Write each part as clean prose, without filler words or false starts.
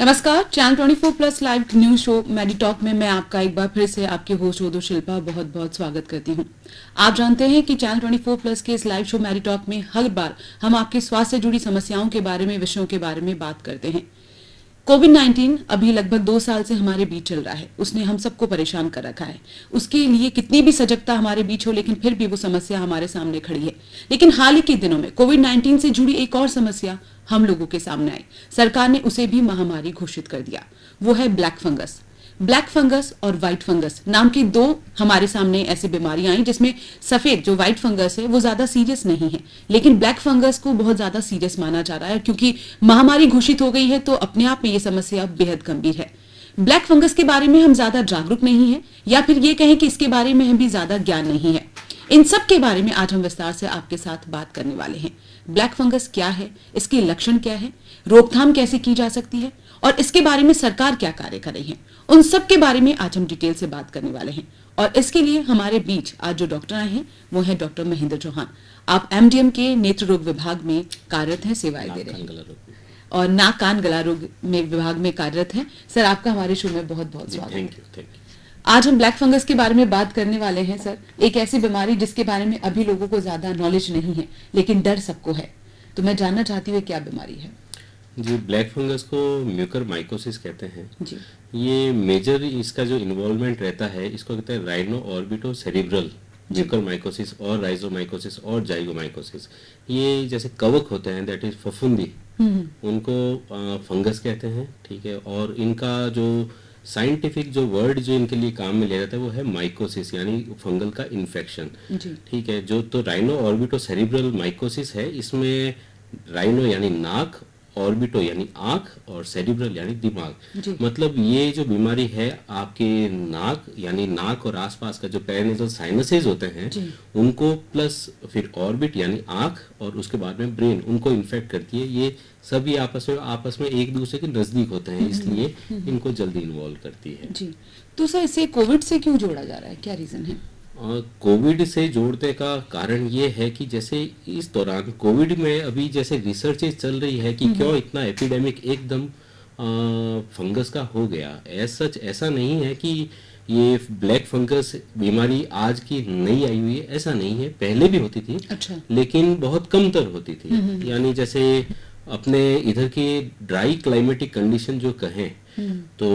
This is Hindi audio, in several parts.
नमस्कार, चैनल 24+ लाइव न्यूज शो मेडिटॉक में मैं आपका एक बार फिर से आपके होस्ट उदो शिल्पा बहुत बहुत स्वागत करती हूं। आप जानते हैं कि चैनल 24+ के इस लाइव शो मेडिटॉक में हर बार हम आपके स्वास्थ्य से जुड़ी समस्याओं के बारे में, विषयों के बारे में बात करते हैं। कोविड-19 अभी लगभग 2 साल से हमारे बीच चल रहा है। उसने हम सबको परेशान कर रखा है। उसके लिए कितनी भी सजगता हमारे बीच हो, लेकिन फिर भी वो समस्या हमारे सामने खड़ी है। लेकिन हाल ही के दिनों में कोविड-19 से जुड़ी एक और समस्या हम लोगों के सामने आई। सरकार ने उसे भी महामारी घोषित कर दिया। वो है ब्लैक फंगस। ब्लैक फंगस और व्हाइट फंगस नाम की दो हमारे सामने ऐसी बीमारियां आई जिसमें सफेद जो व्हाइट फंगस है वो ज्यादा सीरियस नहीं है, लेकिन ब्लैक फंगस को बहुत ज्यादा सीरियस माना जा रहा है क्योंकि महामारी घोषित हो गई है। तो अपने आप में ये समस्या बेहद गंभीर है। ब्लैक फंगस के बारे में हम ज्यादा जागरूक नहीं है, या फिर ये कहें कि इसके बारे में हम भी ज्यादा ज्ञान नहीं है। इन सब के बारे में आज हम विस्तार से आपके साथ बात करने वाले हैं। ब्लैक फंगस क्या है, इसके लक्षण क्या है, रोकथाम कैसे की जा सकती है और इसके बारे में सरकार क्या कार्य कर रही है, उन सब के बारे में आज हम डिटेल से बात करने वाले हैं। और इसके लिए हमारे बीच आज जो डॉक्टर आए हैं वो है डॉक्टर महेंद्र चौहान। आप एमडीएम के नेत्र रोग विभाग में कार्यरत हैं, सेवाएं दे रहे हैं और नाक कान गला रोग में विभाग में कार्यरत हैं। सर, आपका हमारे शो में बहुत बहुत स्वागत है। Thank you. आज हम ब्लैक फंगस के बारे में बात करने वाले हैं। सर, एक ऐसी बीमारी जिसके बारे में अभी लोगों को ज्यादा नॉलेज नहीं है, लेकिन डर सबको है। तो मैं जानना चाहती हूँ क्या बीमारी है। जी, ब्लैक फंगस को म्यूकरमाइकोसिस कहते हैं जी। ये मेजर इसका जो इन्वॉल्वमेंट रहता है इसको कहते हैं राइनो ऑर्बिटो सेरिब्रल म्यूकरमाइकोसिस और राइजोमाइकोसिस और जाइगोमाइकोसिस। ये जैसे कवक होते हैं, दैट इज फफूंदी, उनको फंगस कहते हैं। ठीक है। और इनका जो साइंटिफिक जो वर्ड जो इनके लिए काम में लिया जाता है वो है माइकोसिस, यानी फंगल का इन्फेक्शन। ठीक है। जो तो राइनो ऑर्बिटो सेरिब्रल माइकोसिस है, इसमें राइनो यानी नाक, ऑर्बिटो यानी आंख और सेरिब्रल यानी दिमाग। मतलब ये जो बीमारी है आपके नाक यानी नाक और आसपास का जो पेरिनेजल साइनसेस होते हैं उनको, प्लस फिर ऑर्बिट यानी आंख और उसके बाद में ब्रेन, उनको इन्फेक्ट करती है। ये सभी आपस में एक दूसरे के नजदीक होते हैं, इसलिए इनको जल्दी इन्वॉल्व करती है। जी। तो सर, इसे कोविड से क्यों जोड़ा जा रहा है, क्या रीजन है? कोविड से जोड़ने का कारण ये है कि जैसे इस दौरान कोविड में अभी जैसे रिसर्चेस चल रही है कि क्यों इतना एपिडेमिक एकदम फंगस का हो गया। ऐसा नहीं है कि ये ब्लैक फंगस बीमारी आज की नई आई हुई है, ऐसा नहीं है। पहले भी होती थी। अच्छा। लेकिन बहुत कमतर होती थी। यानी जैसे अपने इधर की ड्राई क्लाइमेटिक कंडीशन जो कहें तो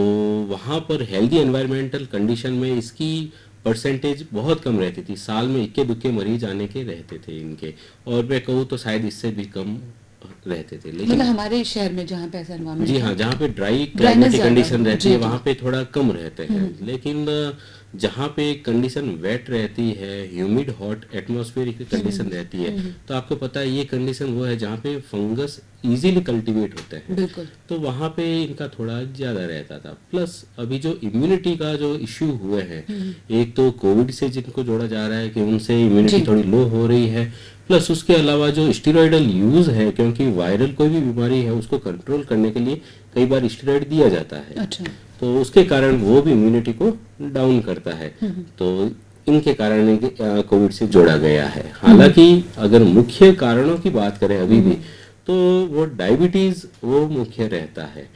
वहाँ पर हेल्दी एनवायरमेंटल कंडीशन में इसकी परसेंटेज बहुत कम रहती थी। साल में इक्के दुक्के मरीज आने के रहते थे इनके, और मैं कहूँ तो शायद इससे भी कम रहते थे। लेकिन मतलब हमारे शहर में जहाँ पे ऐसा एनवायरमेंट, जी हाँ, जहाँ पे ड्राई क्लाइमेटिक कंडीशन रहती है वहाँ पे थोड़ा कम रहते हैं। लेकिन जहाँ पे कंडीशन वेट रहती है, ह्यूमिड हॉट एटमॉस्फेरिक कंडीशन रहती है, तो आपको पता है ये कंडीशन वो है जहाँ पे फंगस इजीली कल्टीवेट होते हैं। बिल्कुल। तो वहाँ पे इनका थोड़ा ज्यादा रहता था। प्लस अभी जो इम्यूनिटी का जो इश्यू हुए हैं, एक तो कोविड से जिनको जोड़ा जा रहा है कि उनसे इम्यूनिटी थोड़ी लो हो रही है, प्लस उसके अलावा जो स्टेरॉइडल यूज है, क्योंकि वायरल कोई भी बीमारी है उसको कंट्रोल करने के लिए कई बार स्टेरॉइड दिया जाता है। अच्छा। तो उसके कारण वो भी इम्यूनिटी को डाउन करता है। तो इनके कारण कोविड से जोड़ा गया है। हालांकि अगर मुख्य कारणों की बात करें अभी भी, तो वो डायबिटीज वो मुख्य रहता है।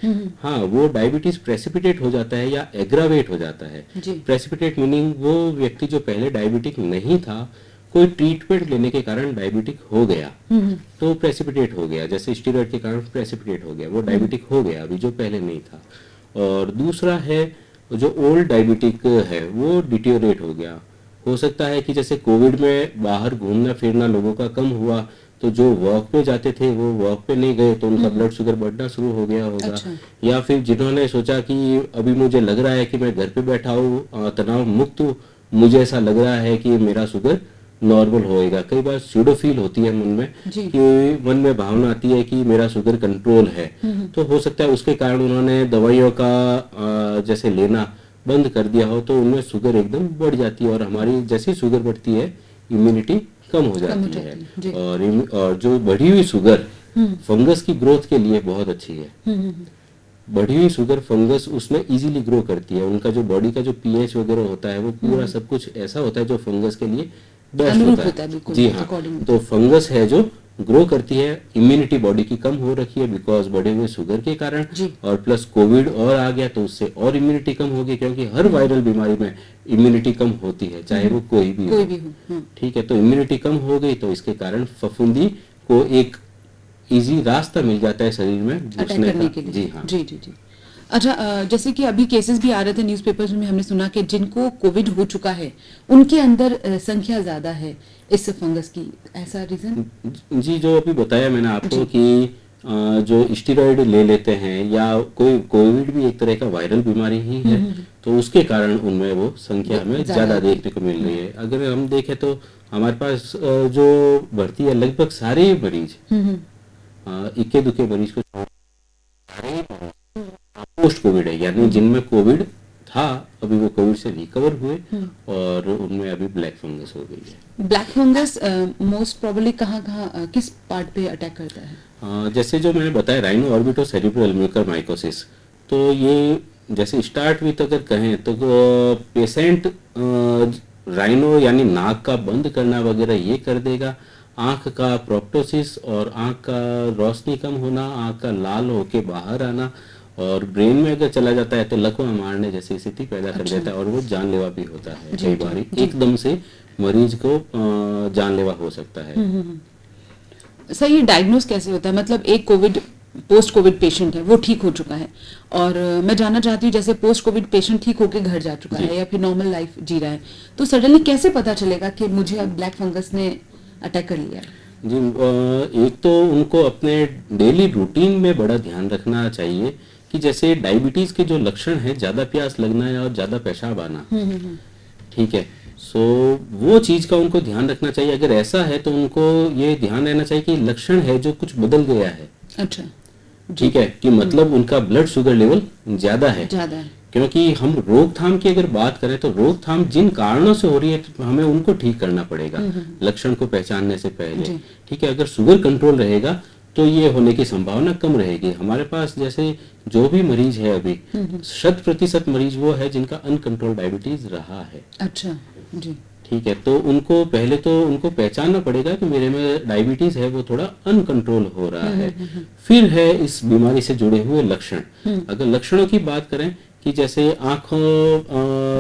हाँ, वो डायबिटीज प्रेसिपिटेट हो जाता है या एग्रावेट हो जाता है। प्रेसिपिटेट मीनिंग वो व्यक्ति जो पहले डायबिटिक नहीं था, कोई ट्रीटमेंट लेने के कारण डायबिटिक हो गया तो प्रेसिपिटेट हो गया, जैसे स्टेरॉइड के कारण प्रेसिपिटेट हो गया, वो डायबिटिक हो गया अभी जो पहले नहीं था। और दूसरा है जो ओल्ड डायबिटिक है वो डिटेरियोरेट हो गया। हो सकता है कि जैसे कोविड में बाहर घूमना फिरना लोगों का कम हुआ, तो जो वर्क पे जाते थे वो वर्क पे नहीं गए तो उनका ब्लड शुगर बढ़ना शुरू हो गया होगा। अच्छा। या फिर जिन्होंने सोचा कि अभी मुझे लग रहा है कि मैं घर पे बैठा हूँ तनाव मुक्त हूँ, मुझे ऐसा लग रहा है कि मेरा शुगर नॉर्मल होएगा। कई बार स्यूडो फील होती है मन में कि मन में भावना आती है कि मेरा शुगर कंट्रोल है। तो हो सकता है उसके कारण उन्होंने दवाइयों का जैसे लेना बंद कर दिया हो, तो उनमें शुगर एकदम बढ़ जाती है। और हमारी जैसी शुगर बढ़ती है इम्यूनिटी कम हो जाती है। और जो बढ़ी हुई शुगर फंगस की ग्रोथ के लिए बहुत अच्छी है। बढ़ी हुई शुगर फंगस उसमें इजीली ग्रो करती है। उनका जो बॉडी का जो पीएच वगैरह होता है वो पूरा सब कुछ ऐसा होता है जो फंगस के लिए बेस्ट होता है। जी हाँ, तो फंगस है जो ग्रो करती है, इम्यूनिटी बॉडी की कम हो रखी है बिकॉज बढ़े हुए शुगर के कारण, जी। और प्लस कोविड और आ गया तो उससे और इम्यूनिटी कम होगी, क्योंकि हर वायरल बीमारी में इम्यूनिटी कम होती है, चाहे वो कोई भी हो। ठीक है, तो इम्यूनिटी कम हो गई तो इसके कारण फफूंदी को एक इजी रास्ता मिल जाता है शरीर में अटैक घुसने करने का। के लिए। जी हाँ। जी जी जी। अच्छा, जैसे कि अभी केसेस भी आ रहे थे न्यूज़पेपर्स में, हमने सुना कि जिनको कोविड हो चुका है उनके अंदर संख्या ज्यादा है इस फंगस की, ऐसा रीजन? जी, जो अभी बताया मैंने आपको जी। कि जो स्टीरॉयड ले लेते हैं या कोई कोविड भी एक तरह का वायरल बीमारी ही है, तो उसके कारण उनमें वो संख्या हमें ज़्यादा होती है। देखने को मिल रही है। अगर हम देखें तो हमारे पास जो भर्ती है लगभग सारे ही मरीज, इक्के दुक्के मरीज को सारे ही पोस्ट कोविड है, यानी जिनमें कोविड था अभी वो कोविड से रिकवर हुए और उनमें अभी ब्लैक फंगस हो गई है। ब्लैक फंगस मोस्ट प्रोबेबली कहाँ कहाँ किस पार्ट पे अटैक करता है? जैसे जो मैंने बताया राइनो ऑर्बिटो सेरिब्रल म्यूकरमाइकोसिस, तो ये जैसे स्टार्ट विथ अगर कहें तो पेशेंट राइनो यानी नाक का बंद करना वगैरह ये कर देगा, आंख का प्रोप्टोसिस और आंख का रोशनी कम होना, आंख का लाल होके बाहर आना, और ब्रेन में अगर चला जाता है तो लकवा मारने जैसी स्थिति पैदा कर देता है और वो जानलेवा भी होता है। कई बार एकदम से मरीज को जानलेवा हो सकता है। सर, ये डायग्नोस कैसे होता है? मतलब एक कोविड पोस्ट कोविड पेशेंट है, वो ठीक हो चुका है, और मैं जानना चाहती हूँ जैसे पोस्ट कोविड पेशेंट ठीक होके घर जा चुका है या फिर नॉर्मल लाइफ जी रहा है, तो सडनली कैसे पता चलेगा कि मुझे अब ब्लैक फंगस ने अटैक कर लिया है? जी, एक तो उनको अपने डेली रूटीन में बड़ा ध्यान रखना चाहिए कि जैसे डायबिटीज के जो लक्षण है, ज्यादा प्यास लगना है और ज्यादा पेशाब आना, ठीक है, सो वो चीज का उनको ध्यान रखना चाहिए। अगर ऐसा है तो उनको ये ध्यान रहना चाहिए कि लक्षण है जो कुछ बदल गया है। अच्छा, ठीक है, कि मतलब उनका ब्लड शुगर लेवल ज्यादा है। क्योंकि हम रोकथाम की अगर बात करें तो रोकथाम जिन कारणों से हो रही है तो हमें उनको ठीक करना पड़ेगा लक्षण को पहचानने से पहले। ठीक है, अगर शुगर कंट्रोल रहेगा तो ये होने की संभावना कम रहेगी। हमारे पास जैसे जो भी मरीज है अभी 100% मरीज वो है जिनका अनकंट्रोल डायबिटीज रहा है। अच्छा जी। ठीक है, तो उनको पहले तो उनको पहचानना पड़ेगा कि मेरे में डायबिटीज है, वो थोड़ा अनकंट्रोल हो रहा है। फिर है इस बीमारी से जुड़े हुए लक्षण। अगर लक्षणों की बात करें कि जैसे आंखों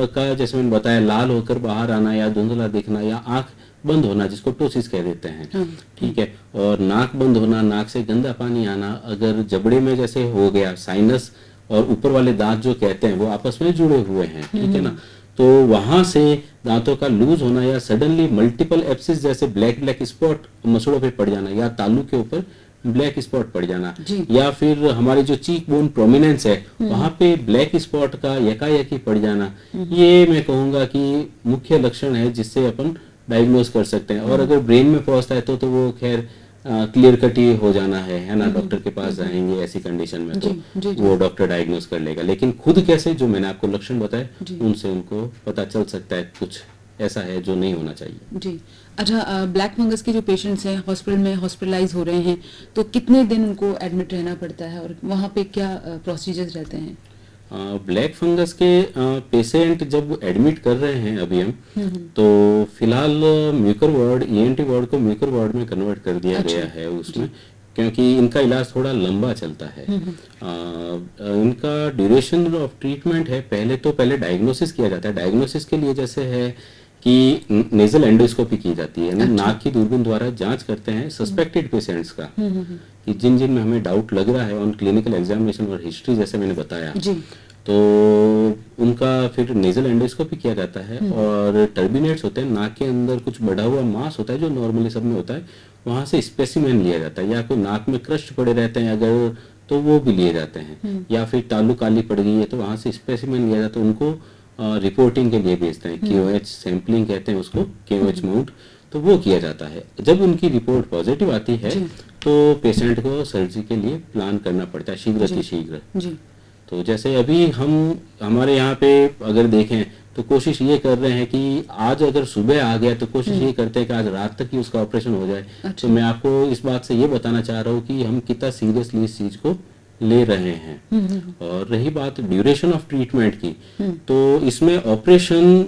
का जैसे मैंने बताया लाल होकर बाहर आना या धुंधला दिखना या आंख बंद होना जिसको टोसिस कह देते हैं। ठीक है, और नाक बंद होना, नाक से गंदा पानी आना, अगर जबड़े में जैसे हो गया साइनस और ऊपर वाले दांत जो कहते हैं वो आपस में जुड़े हुए हैं, ठीक है ना, तो वहां से दांतों का लूज होना या सडनली मल्टीपल एब्सिस जैसे ब्लैक ब्लैक स्पॉट मसूड़ों पे पड़ जाना या तालू के ऊपर ब्लैक स्पॉट पड़ जाना, या फिर हमारी जो चीक बोन प्रोमिनेंस है वहां पे ब्लैक स्पॉट का यकायकी पड़ जाना, ये मैं कहूंगा कि मुख्य लक्षण है जिससे अपन डायग्नोज कर सकते हैं। और अगर ब्रेन में पहुंचता है तो वो खैर क्लियर कट ही हो जाना है ना, डॉक्टर के पास जाएंगे ऐसी कंडीशन में तो वो डॉक्टर डायग्नोज कर लेगा। लेकिन खुद कैसे जो मैंने आपको लक्षण बताए उनसे उनको पता चल सकता है कुछ ऐसा है जो नहीं होना चाहिए। जी। अच्छा, ब्लैक फंगस के जो पेशेंट्स हैं हॉस्पिटल में हॉस्पिटलाइज हो रहे हैं तो कितने दिन उनको एडमिट रहना पड़ता है और वहाँ पे क्या प्रोसीजर्स रहते हैं? ब्लैक फंगस के पेशेंट जब एडमिट कर रहे हैं अभी हम तो फिलहाल म्यूकर वार्ड ईएनटी वार्ड को म्यूकर वार्ड में कन्वर्ट कर दिया गया है उसमें, क्योंकि इनका इलाज थोड़ा लंबा चलता है। इनका ड्यूरेशन ऑफ ट्रीटमेंट है, पहले डायग्नोसिस किया जाता है। डायग्नोसिस के लिए जैसे है कि नेजल एंडोस्कोपी की जाती है, यानी नाक की दूरबीन द्वारा जांच करते हैं सस्पेक्टेड पेशेंट्स का कि जिन में हमें डाउट लग रहा है ऑन क्लिनिकल एग्जामिनेशन और हिस्ट्री जैसे मैंने बताया तो उनका फिर नेजल एंडोस्कोपी किया जाता है और टर्बिनेट्स होते हैं, नाक के अंदर कुछ बढ़ा हुआ मांस होता है जो नॉर्मली सब में होता है, वहां से स्पेसिमेन लिया जाता है, या कोई नाक में क्रस्ट पड़े रहते हैं अगर तो वो भी लिए जाते हैं, या फिर तालू काली पड़ गई है तो वहां से स्पेसिमेन लिया जाता है, उनको रिपोर्टिंग के लिए भेजते हैं, QOH सैंपलिंग कहते हैं उसको, QOH माउंट, तो वो किया जाता है। जब उनकी रिपोर्ट पॉजिटिव आती है तो पेशेंट को सर्जरी के लिए प्लान करना पड़ता है शीघ्र। तो जैसे अभी हमारे यहाँ पे अगर देखें तो कोशिश ये कर रहे हैं कि आज अगर सुबह आ गया तो कोशिश ये करते हैं कि आज रात तक ही उसका ऑपरेशन हो जाए। तो मैं आपको इस बात से ये बताना चाह रहा हूँ कि हम कितना सीरियसली इस चीज को ले रहे हैं। और रही बात ड्यूरेशन ऑफ ट्रीटमेंट की, तो इसमें ऑपरेशन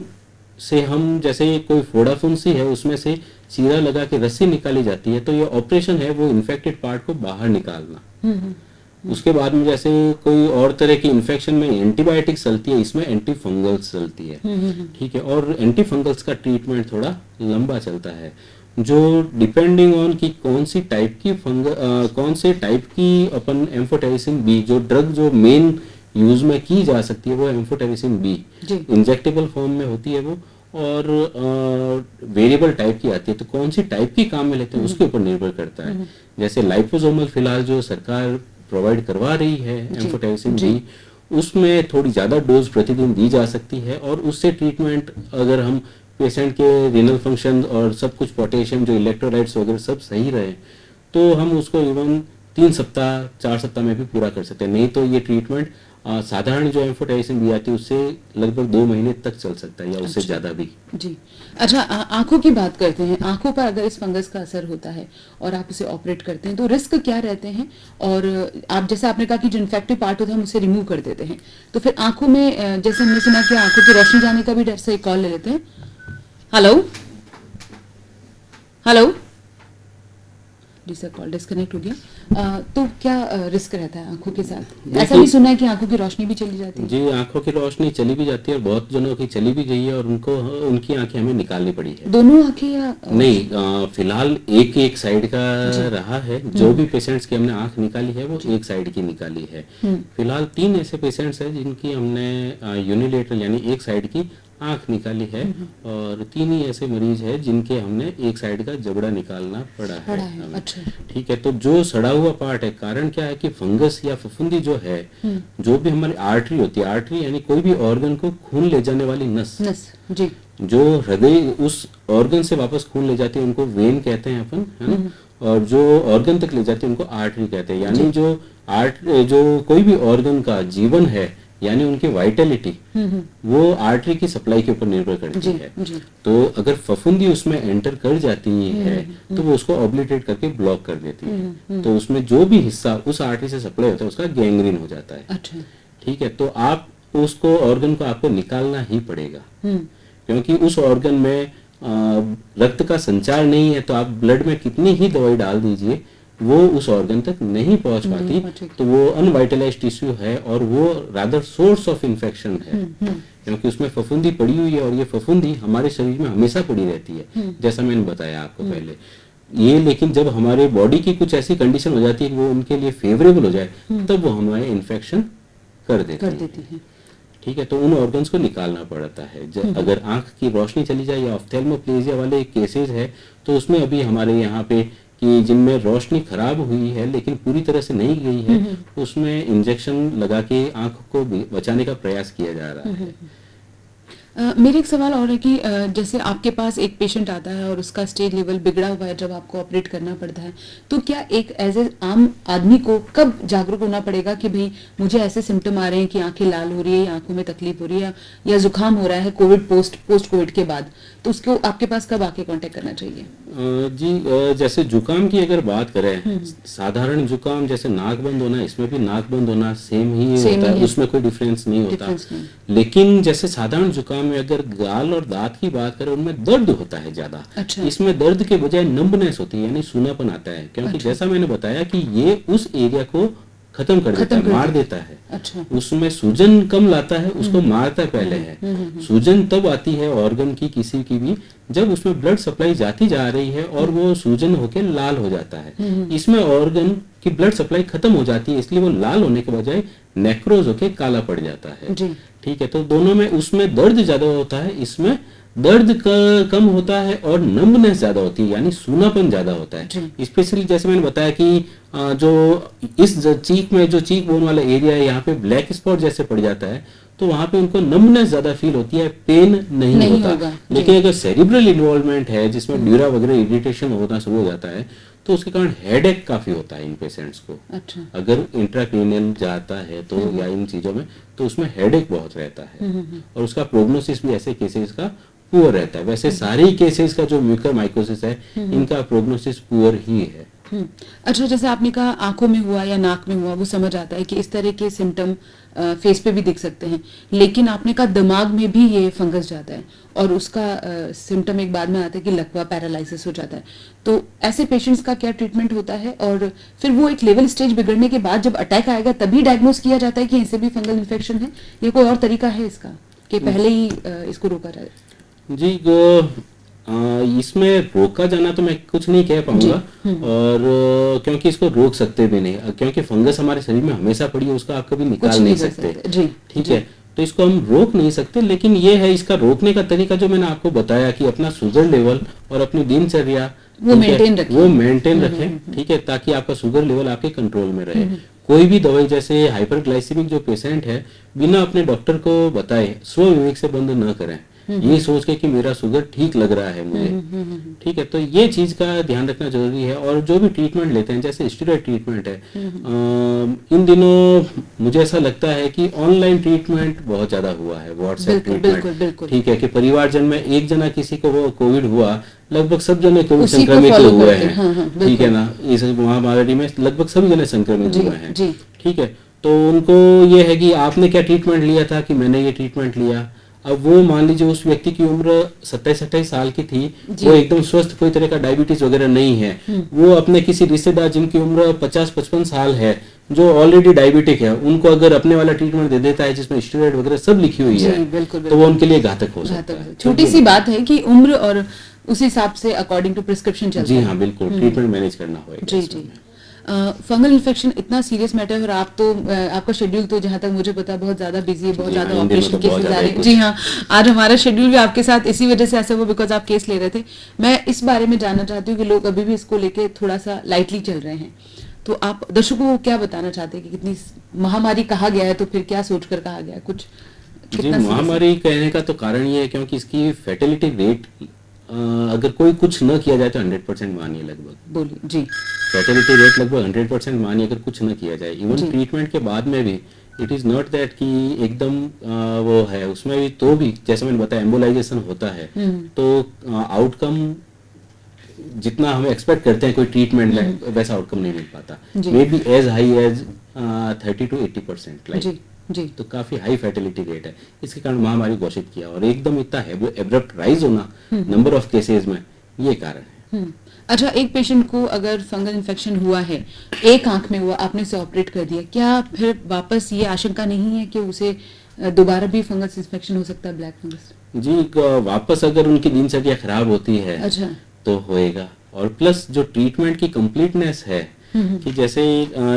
से हम जैसे कोई फोड़ा फुंसी है उसमें से चीरा लगा के रस्सी निकाली जाती है, तो ये ऑपरेशन है वो इन्फेक्टेड पार्ट को बाहर निकालना। उसके बाद में जैसे कोई और तरह की इन्फेक्शन में एंटीबायोटिक चलती है, इसमें एंटी फंगल्स चलती है। ठीक है, और एंटी फंगल्स का ट्रीटमेंट थोड़ा लंबा चलता है, जो डिपेंडिंग ऑन कि कौन से टाइप की अपन एम्फोटेरिसिन बी, जो ड्रग जो मेन यूज में की जा सकती है वो एम्फोटेरिसिन बी इंजेक्टेबल फॉर्म में होती है वो, और वेरिएबल टाइप की आती है, तो कौन सी टाइप की काम में लेते हैं उसके ऊपर निर्भर करता है। जैसे लाइपोसोमल फिलहाल जो सरकार प्रोवाइड करवा रही है एम्फोटेरिसिन बी, उसमें थोड़ी ज्यादा डोज प्रतिदिन दी जा सकती है, और उससे ट्रीटमेंट अगर हम पेशेंट के रीनल फंक्शन और सब कुछ पोटेशियम जो इलेक्ट्रोलाइट्स वगैरह सब सही रहे, तो हम उसको इवन 3 सप्ताह 4 सप्ताह में भी पूरा कर सकते हैं। नहीं तो ये ट्रीटमेंट साधारण जो एम्फोटेरिसिन दी आती है उससे लगभग 2 महीने तक चल सकता है या उससे ज्यादा भी। जी अच्छा, आंखों की बात करते हैं। आंखों पर अगर इस फंगस का असर होता है और आप उसे ऑपरेट करते हैं तो रिस्क क्या रहते हैं? और आप जैसे आपने कहा कि जो इन्फेक्टिव पार्ट होता है हम उसे रिमूव कर देते हैं, तो फिर आंखों में जैसे हमने सुना कि आंखों की रोशनी जाने का भी डर से कॉल ले लेते हैं। हेलो हेलो जी सर, कॉल डिस्कनेक्ट हो गया। तो क्या रिस्क रहता है आंखों के साथ? ऐसा भी सुना है कि आंखों की रोशनी भी चली जाती है। जी, आंखों की रोशनी चली भी जाती है और बहुत जनों की चली भी गई है, और उनकी आंखें हमें निकालनी पड़ी है। दोनों आंखें या नहीं, फिलहाल एक साइड का रहा है। जो भी पेशेंट्स की हमने आंख निकाली है वो एक साइड की निकाली है। फिलहाल 3 ऐसे पेशेंट्स हैं जिनकी हमने यूनिलेटरल यानी एक साइड की आंख निकाली है, और 3 ही ऐसे मरीज है जिनके हमने एक साइड का जबड़ा निकालना पड़ा है। अच्छा। ठीक है, तो जो सड़ा हुआ पार्ट है, कारण क्या है कि फंगस या फफूंदी जो है, जो भी हमारी आर्टरी होती है, आर्टरी यानी कोई भी ऑर्गन को खून ले जाने वाली नस जी, जो हृदय उस ऑर्गन से वापस खून ले जाती है उनको वेन कहते हैं अपन, है ना, और जो ऑर्गन तक ले जाती है उनको आर्टरी कहते हैं। यानी जो कोई भी ऑर्गन का जीवन है यानी उनकी वाइटलिटी वो आर्टरी की सप्लाई के ऊपर निर्भर करती है। तो अगर फफूंदी उसमें एंटर कर जाती है तो वो उसको ऑब्लिटेट करके ब्लॉक कर देती है, तो उसमें जो भी हिस्सा उस आर्टरी से सप्लाई होता है उसका गैंग्रीन हो जाता है। अच्छा। ठीक है, तो आप उसको ऑर्गन को आपको निकालना ही पड़ेगा, क्योंकि उस ऑर्गन में रक्त का संचार नहीं है, तो आप ब्लड में कितनी ही दवाई डाल दीजिए वो उस ऑर्गन तक नहीं पहुंच पाती, तो वो अनवाइटलाइज्ड टिश्यू है और वो रादर सोर्स ऑफ इन्फेक्शन है, क्योंकि उसमें फफूंदी पड़ी हुई है, और ये फफूंदी हमारे शरीर में हमेशा पड़ी रहती है, जैसा मैंने बताया आपको पहले ये। लेकिन जब हमारे बॉडी की कुछ ऐसी कंडीशन हो जाती है कि वो उनके लिए फेवरेबल हो जाए, तब वो हमारे इन्फेक्शन कर देती है। ठीक है, तो उन ऑर्गन्स को निकालना पड़ता है। अगर आंख की रोशनी चली जाए या ऑफ्थेल्मोप्लेजिया वाले केसेस है, तो उसमें अभी हमारे यहाँ पे कि जिनमें रोशनी खराब हुई है लेकिन पूरी तरह से नहीं गई है, उसमें इंजेक्शन लगा के आंख को बचाने का प्रयास किया जा रहा है। मेरे एक सवाल और है कि जैसे आपके पास एक पेशेंट आता है और उसका स्टेज लेवल बिगड़ा हुआ है जब आपको ऑपरेट करना पड़ता है, तो क्या एक एज ए आम आदमी को कब जागरूक होना पड़ेगा कि भाई मुझे ऐसे सिम्टम आ रहे हैं कि आंखें लाल हो रही है, आंखों में तकलीफ हो रही है, या जुकाम हो रहा है कोविड पोस्ट कोविड के बाद, तो उसको आपके पास कब आके कांटेक्ट करना चाहिए? जी, जैसे जुकाम की अगर बात करें, साधारण जुकाम जैसे नाक बंद होना, इसमें भी नाक बंद होना सेम ही होता है, उसमें कोई डिफरेंस नहीं होता। लेकिन जैसे साधारण जुकाम में अगर गाल और दांत की बात करें, उनमें दर्द होता है ज्यादा। अच्छा। इसमें दर्द के बजाय नंबनेस होती है यानी सूनापन आता है, क्योंकि जैसा मैंने बताया कि ये उस एरिया को खत्म कर देता है, मार देता है। अच्छा। उसमें सूजन कम लाता है, उसको मारता पहले है। सूजन तब आती है ऑर्गन की किसी की भी जब उसमें ब्लड सप्लाई जाती जा रही है और वो सूजन होके लाल हो जाता है। इसमें ऑर्गन की ब्लड सप्लाई खत्म हो जाती है, इसलिए वो लाल होने के बजाय नेक्रोज होके काला पड़ जाता है। ठीक है, तो दोनों में उसमें दर्द ज्यादा होता है, इसमें दर्द कम होता है और नंबनेस ज्यादा होती है यानी सूनापन ज्यादा होता है। स्पेशली जैसे मैंने बताया कि जो इस चीक में जो चीक बोन वाला एरिया है, यहाँ पे ब्लैक स्पॉट जैसे पड़ जाता है, तो वहां पे उनको नंबनेस ज्यादा फील होती है, पेन नहीं होता। लेकिन अगर सेरिब्रल इन्वॉल्वमेंट है जिसमें ड्यूरा वगैरह इरिटेशन होना शुरू हो जाता है, तो उसके कारण हेडेक काफी होता है इन पेशेंट्स को। अच्छा। अगर इंट्राक्रेनियल जाता है तो या इन चीजों में, तो उसमें हेडेक बहुत रहता है और उसका प्रोग्नोसिस भी ऐसे केसेस का पुअर रहता है। वैसे सारे केसेस का जो म्यूकर माइकोसिस है, इनका प्रोग्नोसिस पुअर ही है। अच्छा, जैसे आपने कहा आंखों में हुआ या नाक में हुआ, वो समझ आता है कि इस तरह के सिम्टम फेस पे भी दिख सकते हैं, लेकिन आपने कहा दिमाग में भी ये फंगस जाता है और उसका सिम्टम एक बाद में आता है कि लकवा, पैरालिसिस हो जाता है। तो ऐसे पेशेंट्स का क्या ट्रीटमेंट होता है, और फिर वो एक लेवल स्टेज बिगड़ने के बाद जब अटैक आएगा तभी डायग्नोज किया जाता है कि इनसे भी फंगल इन्फेक्शन है, या कोई और तरीका है इसका कि पहले ही इसको रोका जाए? जी, इसमें रोका जाना तो मैं कुछ नहीं कह पाऊंगा, और क्योंकि इसको रोक सकते भी नहीं, क्योंकि फंगस हमारे शरीर में हमेशा पड़ी है, उसका आप कभी निकाल नहीं सकते। जी, ठीक है, तो इसको हम रोक नहीं सकते, लेकिन ये है इसका रोकने का तरीका जो मैंने आपको बताया कि अपना शुगर लेवल और अपनी दिनचर्या वो मेंटेन रखें। ठीक है, ताकि आपका शुगर लेवल आपके कंट्रोल में रहे। कोई भी दवाई, जैसे हाइपरग्लाइसेमिक जो पेशेंट है, बिना अपने डॉक्टर को बताए स्व विवेक से बंद न करें, ये सोच के कि मेरा शुगर ठीक लग रहा है मुझे। ठीक है, तो ये चीज का ध्यान रखना जरूरी है। और जो भी ट्रीटमेंट लेते हैं, जैसे स्टेरॉइड ट्रीटमेंट है, इन दिनों मुझे ऐसा लगता है कि ऑनलाइन ट्रीटमेंट बहुत ज्यादा हुआ है, व्हाट्सएप ट्रीटमेंट। ठीक है, कि परिवारजन में एक जना किसी को कोविड हुआ, लगभग सब जने कोविड संक्रमित हुए हैं। ठीक है ना, इस महामारी में लगभग सभी जने संक्रमित हुए हैं। ठीक है, तो उनको ये है कि आपने क्या ट्रीटमेंट लिया था, कि मैंने ये ट्रीटमेंट लिया। अब वो मान लीजिए उस व्यक्ति की उम्र 27-28 साल की थी, वो एकदम स्वस्थ, कोई तरह का डायबिटीज वगैरह नहीं है, वो अपने किसी रिश्तेदार जिनकी उम्र 50-55 साल है, जो ऑलरेडी डायबिटिक है, उनको अगर अपने वाला ट्रीटमेंट दे देता है जिसमें स्टेरॉइड वगैरह सब लिखी हुई है, तो वो उनके लिए घातक हो सकता है। छोटी सी बात है कि उम्र और उस हिसाब से अकॉर्डिंग टू प्रिस्क्रिप्शन चलता है। जी हाँ, बिल्कुल, ट्रीटमेंट मैनेज करना होगा। जी। फंगल इन्फेक्शन इतना सीरियस मैटर है, और आप तो आपका शेड्यूल तो जहां तक मुझे पता है बहुत ज्यादा बिजी है, बहुत ज्यादा ऑपरेशन केसेस आ रहे हैं। जी हाँ, आज हमारा शेड्यूल भी आपके साथ इसी वजह से ऐसा हुआ, बिकॉज आप केस ले रहे थे। मैं इस बारे में जानना चाहती हूँ कि लोग अभी भी इसको लेके थोड़ा सा लाइटली चल रहे हैं, तो आप दर्शकों को क्या बताना चाहते हैं कि कितनी महामारी कहा गया है, तो फिर क्या सोचकर कहा गया कुछ? जी, महामारी कहने का तो कारण ये है क्योंकि इसकी फैटेलिटी रेट अगर कोई कुछ न किया जाए तो 100% मानिए, लगभग बोलिए जी, फैटेलिटी रेट लगभग 100% मानिए अगर कुछ न किया जाए। इवन ट्रीटमेंट के बाद में भी इट इज नॉट दैट कि एकदम वो है, उसमें भी तो भी जैसे मैंने बताया एम्बोलाइजेशन होता है, तो आउटकम जितना हम एक्सपेक्ट करते हैं कोई ट्रीटमेंट में, वैसा आउटकम नहीं मिल पाता। Maybe age high age 30 to 80%, like जी, तो काफी हाई फैटिलिटी रेट है। इसके कारण महामारी घोषित किया, और एकदम इतना एब्रप्ट राइज होना नंबर ऑफ केसेस में, ये कारण है। अच्छा, एक पेशेंट को अगर फंगल इन्फेक्शन हुआ है, एक आंख में हुआ, आपने उसे ऑपरेट कर दिया, क्या फिर वापस ये आशंका नहीं है कि उसे दोबारा भी फंगस इन्फेक्शन हो सकता है, ब्लैक फंगस? जी, वापस अगर उनकी दिनचर्या खराब होती है, अच्छा, तो होएगा। और प्लस जो ट्रीटमेंट की कंप्लीटनेस है, कि जैसे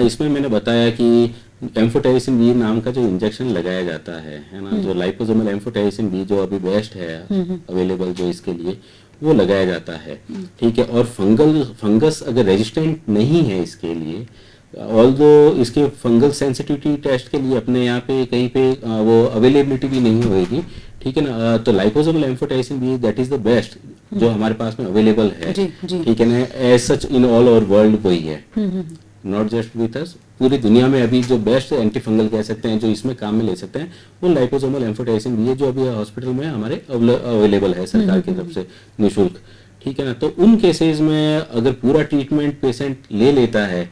इसमें मैंने बताया कि एम्फोटेरिसिन बी नाम का जो इंजेक्शन लगाया जाता है ना, जो लाइपोसोमल एम्फोटेरिसिन बी जो अभी बेस्ट है अवेलेबल जो इसके लिए, वो लगाया जाता है। ठीक है, और फंगस अगर रेजिस्टेंट नहीं है इसके लिए, ऑल्दो इसके फंगल सेंसिटिविटी टेस्ट के लिए अपने यहाँ पे कहीं पे वो अवेलेबिलिटी भी नहीं होगी। ठीक है ना, तो liposomal amphotericin B that is the best जो हमारे पास में अवेलेबल है। ठीक है ना, as such in all over world वही है, नॉट जस्ट विथ अस, पूरी दुनिया में अभी जो बेस्ट एंटी फंगल कह सकते हैं, जो इसमें काम में ले सकते हैं, वो लाइपोसोमल एम्फोटेरिसिन भी है, जो अभी हॉस्पिटल में हमारे अवेलेबल है सरकार की तरफ से निःशुल्क। ठीक है ना, तो उन केसेस में अगर पूरा ट्रीटमेंट पेशेंट ले लेता है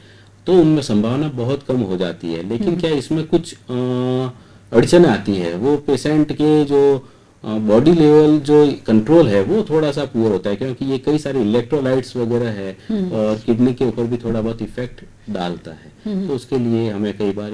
तो उनमें संभावना बहुत कम हो जाती है। लेकिन क्या इसमें कुछ अड़चन आती है, वो पेशेंट के जो बॉडी लेवल जो कंट्रोल है वो थोड़ा सा पुअर होता है, क्योंकि ये कई सारे इलेक्ट्रोलाइट्स वगैरह है और किडनी के ऊपर भी थोड़ा बहुत इफेक्ट डालता है। तो उसके लिए हमें कई बार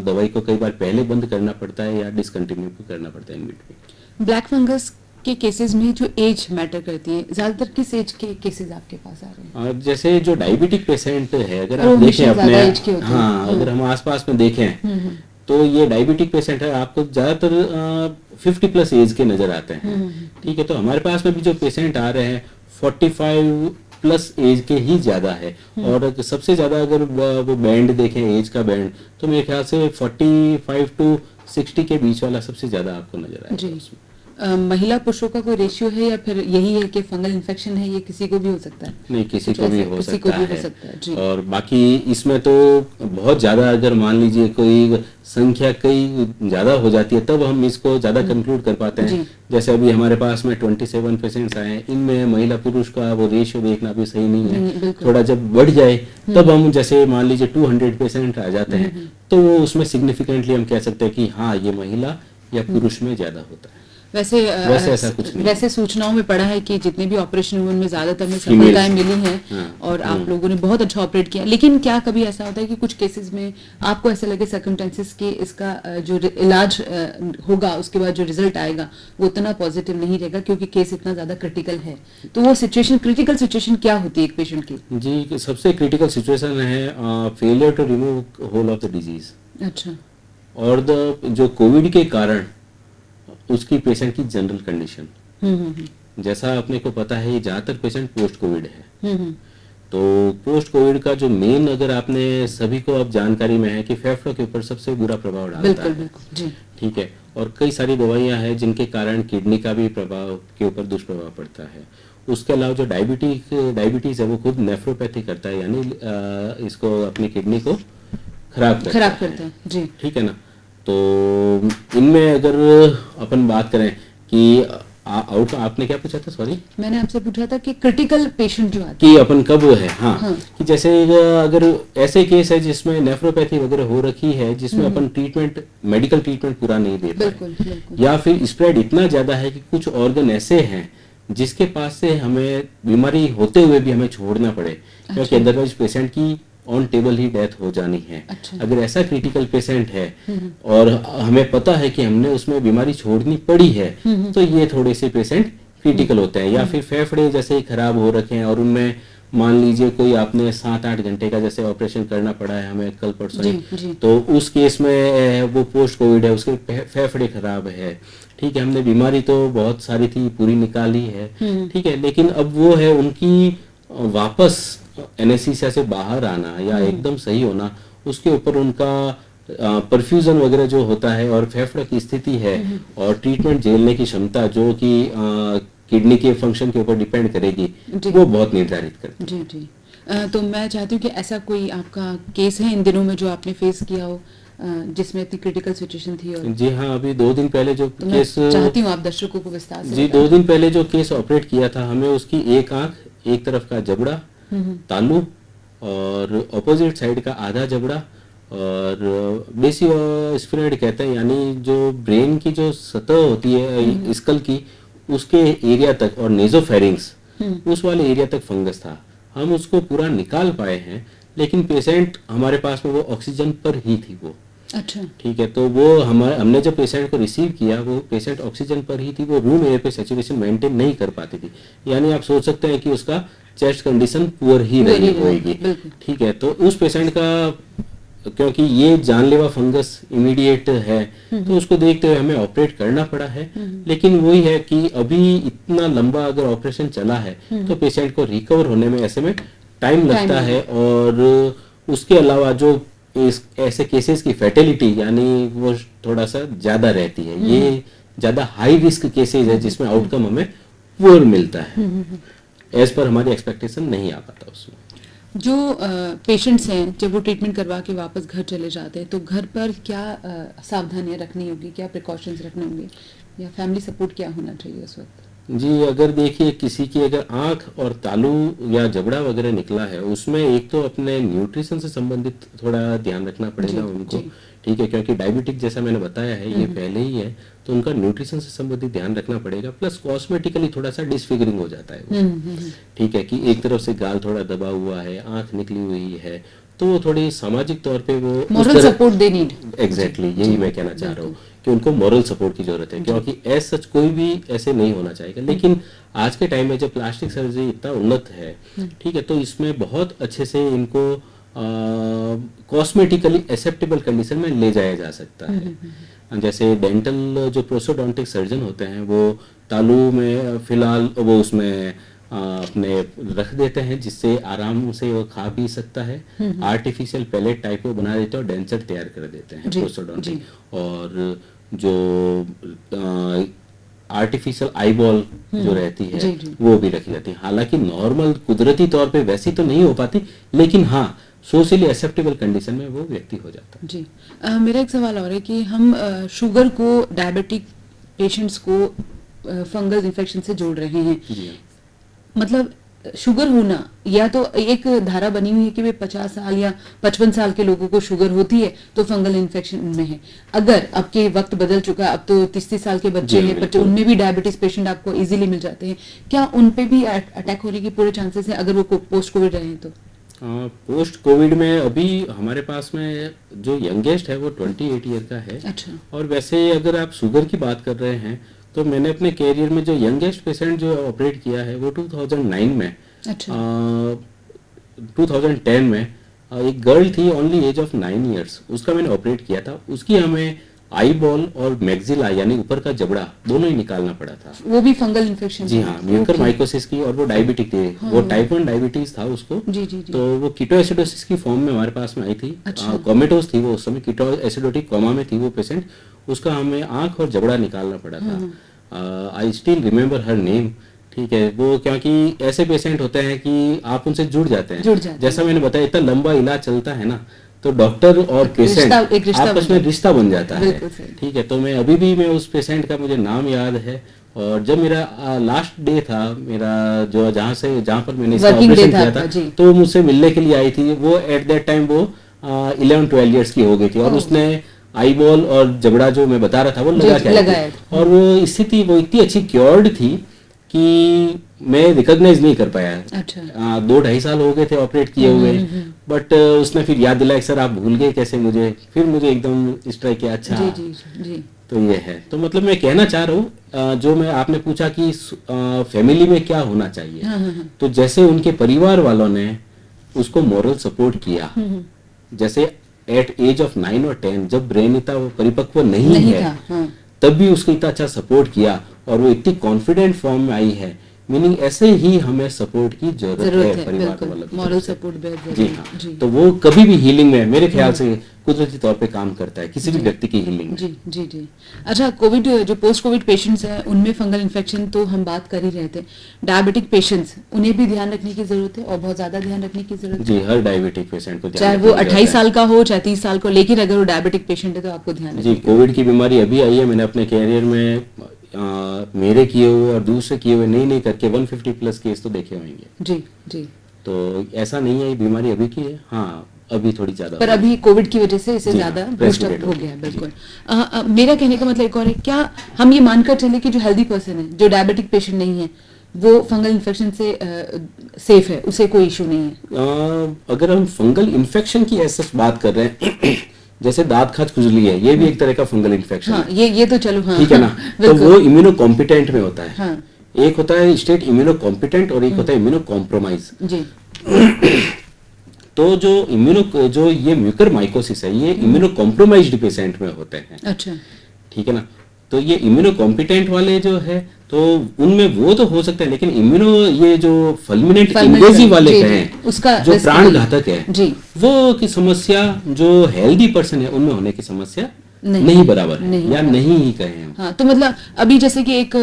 दवाई को कई बार पहले बंद करना पड़ता है या डिसकंटिन्यू करना पड़ता है इन बिटवीन। ब्लैक फंगस के केसेस में जो एज मैटर करती है, ज्यादातर किस एज के केसेस आपके पास आ रहे हैं? जैसे जो डायबिटिक पेशेंट है, अगर आप देखें अपने, हाँ, अगर हम आसपास में देखें तो ये डायबिटिक पेशेंट है, आपको ज्यादातर 50+ एज के नजर आते हैं। ठीक है, तो हमारे पास में भी जो पेशेंट आ रहे हैं 45+ एज के ही ज्यादा है। और सबसे ज्यादा अगर वो बैंड देखें, एज का बैंड, तो मेरे ख्याल से 45 to 60 के बीच वाला सबसे ज्यादा आपको नजर आएगा। महिला पुरुषों का कोई रेशियो है या फिर यही है कि फंगल इन्फेक्शन है, ये किसी को भी हो सकता है? नहीं, किसी कुछ को भी ऐसा- हो किसी को सकता भी हो है। सकता है जी। और बाकी इसमें तो बहुत ज़्यादा अगर मान लीजिए कोई संख्या कई ज़्यादा हो जाती है तब हम इसको ज़्यादा कंक्लूड कर पाते जी। हैं। जैसे अभी हमारे पास में 27 पेशेंट्स आए हैं, इनमें महिला पुरुष का वो रेशियो देखना भी सही नहीं है। बिल्कुल। थोड़ा जब बढ़ जाए तब हम जैसे मान लीजिए 200 पेशेंट आ जाते हैं तो वो उसमें सिग्निफिकेंटली हम कह सकते हैं कि हाँ ये महिला या पुरुष में ज़्यादा होता है। वैसे वैसे ऐसा कुछ नहीं वैसे सूचनाओं में पढ़ा है कि जितने भी ऑपरेशन हुए उनमें ज्यादातर में Female। सफलताएं मिली हैं हाँ, और आप लोगों ने बहुत अच्छा ऑपरेट किया। लेकिन क्या कभी ऐसा होता है कि कुछ केसेस में आपको ऐसा लगे सर्कमस्टेंसेस के इसका जो इलाज होगा उसके बाद जो रिजल्ट आएगा वो उतना पॉजिटिव नहीं रहेगा क्योंकि केस इतना ज्यादा क्रिटिकल है, तो वो सिचुएशन, क्रिटिकल सिचुएशन क्या होती है एक पेशेंट की? जी, सबसे क्रिटिकल सिचुएशन है failure to remove whole of the disease. अच्छा। और जो कोविड के कारण उसकी पेशेंट की जनरल कंडीशन, जैसा अपने को पता है जहाँ तक पेशेंट पोस्ट कोविड है, तो पोस्ट कोविड का जो मेन, अगर आपने सभी को अब जानकारी में है कि फेफड़ों के ऊपर सबसे बुरा प्रभाव डालता बिल्कुल है। बिल्कुल जी। ठीक है, और कई सारी दवाइयां हैं जिनके कारण किडनी का भी प्रभाव के ऊपर दुष्प्रभाव पड़ता है। उसके अलावा जो डायबिटीज है वो खुद नेफ्रोपैथी करता है, यानी इसको अपनी किडनी को खराब करता है जी। ठीक है ना। तो इनमें अगर अपन बात करें कि आउट, आपने क्या पूछा था, सॉरी? मैंने आपसे पूछा था कि क्रिटिकल पेशेंट जो आते कि अपन कब है, हाँ, हाँ। कि जैसे अगर ऐसे केस है जिसमें नेफ्रोपैथी वगैरह हो रखी है, जिसमें अपन ट्रीटमेंट, मेडिकल ट्रीटमेंट पूरा नहीं दे पाए, बिल्कुल बिल्कुल, या फिर स्प्रेड इतना ज्यादा है कि कुछ ऑर्गन ऐसे हैं जिसके पास से हमें बीमारी होते हुए भी हमें छोड़ना पड़े, क्योंकि अदरवाइज पेशेंट की ऑन टेबल ही डेथ हो जानी है। अच्छा। अगर ऐसा क्रिटिकल पेशेंट है और हमें पता है कि हमने उसमें बीमारी छोड़नी पड़ी है, तो ये थोड़े से पेशेंट क्रिटिकल होते हैं। या फिर फेफड़े जैसे ही खराब हो रखे हैं और उनमें मान लीजिए कोई आपने 7-8 घंटे का जैसे ऑपरेशन करना पड़ा है हमें कल परसों जी, ही, जी। तो उस केस में वो पोस्ट कोविड है, उसके फेफड़े खराब है, ठीक है, हमने बीमारी तो बहुत सारी थी पूरी निकाली है, ठीक है, लेकिन अब वो है उनकी वापस एनेस्थीसिया से बाहर आना या एकदम सही होना, उसके ऊपर उनका परफ्यूजन वगैरह जो होता है और फेफड़े की स्थिति है और ट्रीटमेंट झेलने की क्षमता जो कि किडनी के फंक्शन के ऊपर डिपेंड करेगी, वो बहुत निर्धारित करती है। जी जी। तो मैं चाहती हूँ कि ऐसा कोई आपका केस है इन दिनों में जो आपने फेस किया हो जिसमें इतनी क्रिटिकल सिचुएशन थी? और जी हाँ, अभी 2 दिन पहले जो तो केस, मैं चाहती हूँ आप दर्शकों को विस्तार से जी, 2 दिन पहले जो केस ऑपरेट किया था, हमें उसकी एक आंख, एक तरफ का जबड़ा, तालू और ऑपोजिट साइड का आधा जबड़ा और बेसी स्फेनॉइड कहते हैं, यानी जो ब्रेन की जो सतह होती है स्कल की, उसके एरिया तक और नेजोफेरिंग्स उस वाले एरिया तक फंगस था। हम उसको पूरा निकाल पाए हैं, लेकिन पेशेंट हमारे पास में वो ऑक्सीजन पर ही थी वो। अच्छा। ठीक है, तो वो हमने जब पेशेंट को रिसीव किया, वो पेशेंट ऑक्सीजन पर ही थी, वो रूम एयर पे सैचुरेशन मेंटेन नहीं कर पाती थी, यानी आप सोच सकते हैं कि उसका चेस्ट कंडीशन पुअर ही रही होगी। ठीक है, तो उस पेशेंट का, क्योंकि ये जानलेवा फंगस इमीडिएट है, तो उसको देखते हुए हमें ऑपरेट करना पड़ा है। लेकिन वही है कि अभी इतना लंबा अगर ऑपरेशन चला है तो पेशेंट को रिकवर होने में ऐसे में टाइम लगता है। और उसके अलावा जो ऐसे केसेस की फैटेलिटी यानी वो थोड़ा सा ज्यादा रहती है, ये ज्यादा हाई रिस्क केसेस है जिसमें आउटकम हमें पुअर मिलता है, एज पर हमारी एक्सपेक्टेशन नहीं आ पाता उसमें। जो पेशेंट्स हैं जब वो ट्रीटमेंट करवा के वापस घर चले जाते हैं तो घर पर क्या सावधानियां रखनी होगी, क्या प्रिकॉशंस रखने होंगे, या फैमिली सपोर्ट क्या होना चाहिए उस वक्त? जी, अगर देखिए किसी की अगर आंख और तालू या जबड़ा वगैरह निकला है, उसमें एक तो अपने न्यूट्रिशन से संबंधित थोड़ा ध्यान रखना पड़ेगा उनको, ठीक है, क्योंकि डायबिटिक जैसा मैंने बताया है ये पहले ही है, तो उनका न्यूट्रिशन से संबंधित ध्यान रखना पड़ेगा। प्लस कॉस्मेटिकली थोड़ा सा डिसफिगरिंग हो जाता है ठीक है, कि एक तरफ से गाल थोड़ा दबा हुआ है, आंख निकली हुई है, तो वो थोड़ी सामाजिक तौर पे वो moral support they need. Exactly, यही मैं कहना चाह रहा हूँ कि उनको मोरल सपोर्ट की जरूरत है, क्योंकि एज सच कोई भी ऐसे नहीं होना चाहेगा। लेकिन आज के टाइम में जब प्लास्टिक सर्जरी इतना उन्नत है, ठीक है, तो इसमें बहुत अच्छे से इनको कॉस्मेटिकली एक्सेप्टेबल कंडीशन में ले जाया जा सकता है। जैसे डेंटल जो प्रोस्टोडोंटिक सर्जन होते हैं, वो तालू में फिलहाल वो उसमें अपने रख देते हैं जिससे आराम से वो खा पी सकता है, आर्टिफिशियल पैलेट टाइप को बना देते हैं और डेंचर तैयार कर देते हैं प्रोस्टोडोंटिक। और जो आर्टिफिशियल आई बॉल जो रहती जी, है जी। वो भी रखी जाती है। हालांकि नॉर्मल कुदरती तौर पे वैसी तो नहीं हो पाती, लेकिन हाँ सोशली एक्सेप्टेबल कंडीशन में वो व्यक्ति हो जाता है। जी। मेरा एक सवाल और है कि हम शुगर को डायबिटिक पेशेंट्स को फंगल इन्फेक्शन से जोड़ रहे हैं। जी हाँ। मतलब शुगर होना, या तो एक धारा बनी हुई है कि वे 50 साल या 55 साल के लोगों को शुगर होती है तो फंगल इन्फेक्शन में है। अगर अब के वक्त बदल चुका, अब तो 30 साल के बच्चे जी, हैं, बच्चे बिल्कुल। उनमें भी डायबिटीज पेशेंट आपको इजीली मिल जाते हैं, क्या उन पे भी अटैक होने की पूरे चांसेस हैं अगर वो पोस्ट कोविड रहे हैं तो? पोस्ट कोविड में अभी हमारे पास में जो यंगेस्ट है वो 28 ईयर का है। अच्छा। और वैसे अगर आप शुगर की बात कर रहे हैं तो मैंने अपने कैरियर में जो यंगेस्ट पेशेंट जो ऑपरेट किया है वो 2009 में, अच्छा। 2010 में एक गर्ल थी ओनली एज ऑफ 9 इयर्स, उसका मैंने ऑपरेट किया था। उसकी हमें आई बॉल और मैक्सिला यानी ऊपर का जबड़ा दोनों ही निकालना पड़ा था। वो भी फंगल इन्फेक्शन? जी हाँ, म्यूकर माइकोसिस की, और वो डायबिटिक थी। वो टाइप 1 डायबिटीज था उसको। जी जी जी। तो वो कीटोएसिडोसिस की फॉर्म में हमारे पास में आई थी। अच्छा। कोमेटोस थी वो उस समय, कीटोएसिडोटिक कोमा में थी वो पेशेंट। उसका हमें आंख और जबड़ा निकालना पड़ा था। I still remember her name. ठीक है, वो क्योंकि ऐसे पेशेंट होते हैं कि आप उनसे जुड़ जाते हैं। जैसा मैंने बताया, इतना लंबा इलाज चलता है ना, तो डॉक्टर और पेशेंट आपस में रिश्ता बन जाता है। ठीक है, तो मैं अभी भी मैं उस पेशेंट का मुझे नाम याद है। और जब मेरा लास्ट डे था, मेरा जो जहाँ पर मैंने इसका ऑपरेशन किया था, तो वो मुझसे मिलने के लिए आई थी। वो एट दैट टाइम वो 11-12 ईयर्स की हो गई थी, और उसने आई बॉल और जबड़ा जो मैं बता रहा था वो लगाया। और वो स्थिति वो इतनी अच्छी क्योर्ड थी कि मैं रिकॉग्नाइज नहीं कर पाया। अच्छा। 2-2.5 साल हो गए थे ऑपरेट किए हुए, बट उसने फिर याद दिलाया, सर आप भूल गए कैसे मुझे। फिर मुझे एकदम स्ट्राइक किया, अच्छा जी जी जी। तो ये है। तो मतलब मैं कहना चाह रहा हूँ, जो मैं आपने पूछा कि फैमिली में क्या होना चाहिए, तो जैसे उनके परिवार वालों ने उसको मॉरल सपोर्ट किया, जैसे एट एज ऑफ 9 और 10 जब ब्रेन इतना परिपक्व नहीं है, तब भी उसको इतना अच्छा सपोर्ट किया और वो इतनी कॉन्फिडेंट फॉर्म में आई है। मीनिंग ऐसे ही हमें सपोर्ट की जरूरत है परिवार वालों को। मॉरल सपोर्ट बहुत जी हाँ। तो वो कभी भी हीलिंग में मेरे ख्याल से कुदरती तौर पे काम करता है किसी भी व्यक्ति की हीलिंग में। जी जी जी। अच्छा, कोविड जो पोस्ट कोविड पेशेंट्स हैं उनमें फंगल इन्फेक्शन तो हम बात कर ही रहे थे। डायबिटिक पेशेंट्स, उन्हें भी ध्यान रखने की जरूरत है, और बहुत ज्यादा ध्यान रखने की जरूरत है। जी, हर डायबिटिक पेशेंट को, चाहे वो 28 साल का हो चाहे 30 साल का, लेकिन अगर वो डायबिटिक पेशेंट है तो आपको ध्यान रखना। जी, कोविड की बीमारी अभी आई है। मैंने अपने कैरियर में मेरे किए हुए और दूसरे किए हुए नहीं करके 150 प्लस केस तो देखे होंगे। जी जी। तो ऐसा नहीं है ये बीमारी अभी की है, हाँ अभी थोड़ी ज्यादा, पर अभी कोविड की वजह से इसे ज्यादा बूस्ट अप हो गया है। बिल्कुल। मेरा कहने का मतलब एक और है, क्या हम ये मानकर चले कि जो हेल्दी पर्सन है, जो डायबिटिक पेशेंट नहीं है, वो फंगल इन्फेक्शन से सेफ है, उसे कोई इशू नहीं है? अगर हम फंगल इन्फेक्शन की ऐसे बात कर रहे हैं, जैसे दांत खाज खुजली है, ये भी एक तरह का फंगल इन्फेक्शन है। ये तो चलो, हाँ, ठीक है ना। तो वो इम्यूनो कॉम्पिटेंट में होता है। हाँ। एक होता है स्टेट इम्यूनो कॉम्पिटेंट और एक होता है इम्यूनो कॉम्प्रोमाइज। जी। तो जो ये म्यूकर माइकोसिस है, ये इम्यूनो कॉम्प्रोमाइज्ड पेशेंट में होते हैं। अच्छा। ठीक है ना। तो ये इम्यूनो कॉम्पिटेंट वाले जो है, तो उनमें वो तो हो सकता है, लेकिन इम्यूनो ये जो फल्मिनेंट इन्वेजिव वाले हैं, उसका जो प्राण घातक है जी, वो की समस्या जो हेल्दी पर्सन है उनमें होने की समस्या नहीं बराबर है, या नहीं ही कहें हम। हाँ, तो मतलब अभी जैसे कि एक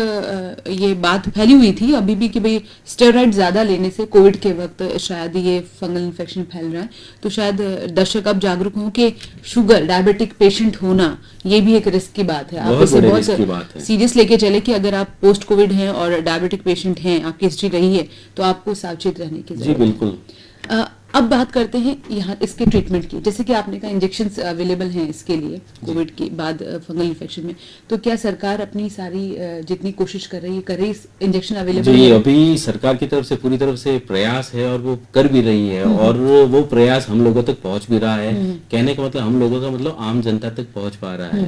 ये बात फैली हुई थी अभी भी कि भाई स्टेरॉइड ज्यादा लेने से कोविड के वक्त शायद ये फंगल इन्फेक्शन फैल रहा है, तो शायद दर्शक अब जागरूक हों कि शुगर डायबिटिक पेशेंट होना ये भी एक रिस्क की बात है। आप इसे बहुत सीरियस लेके चले कि अगर आप पोस्ट कोविड हैं और डायबिटिक पेशेंट हैं, आपकी हिस्ट्री रही है, तो आपको सावचेत रहने की जरूरत है। जी बिल्कुल। अब बात करते हैं यहाँ इसके ट्रीटमेंट की। जैसे कि आपने कहा इंजेक्शंस अवेलेबल हैं इसके लिए कोविड के बाद फंगल इन्फेक्शन में, तो क्या सरकार अपनी सारी जितनी कोशिश कर रही है इंजेक्शन अवेलेबल है? अभी सरकार की तरफ से पूरी तरफ से प्रयास है और वो कर भी रही है, और वो प्रयास हम लोगों तक पहुंच भी रहा है। कहने का मतलब हम लोगों का मतलब आम जनता तक पहुंच पा रहा है।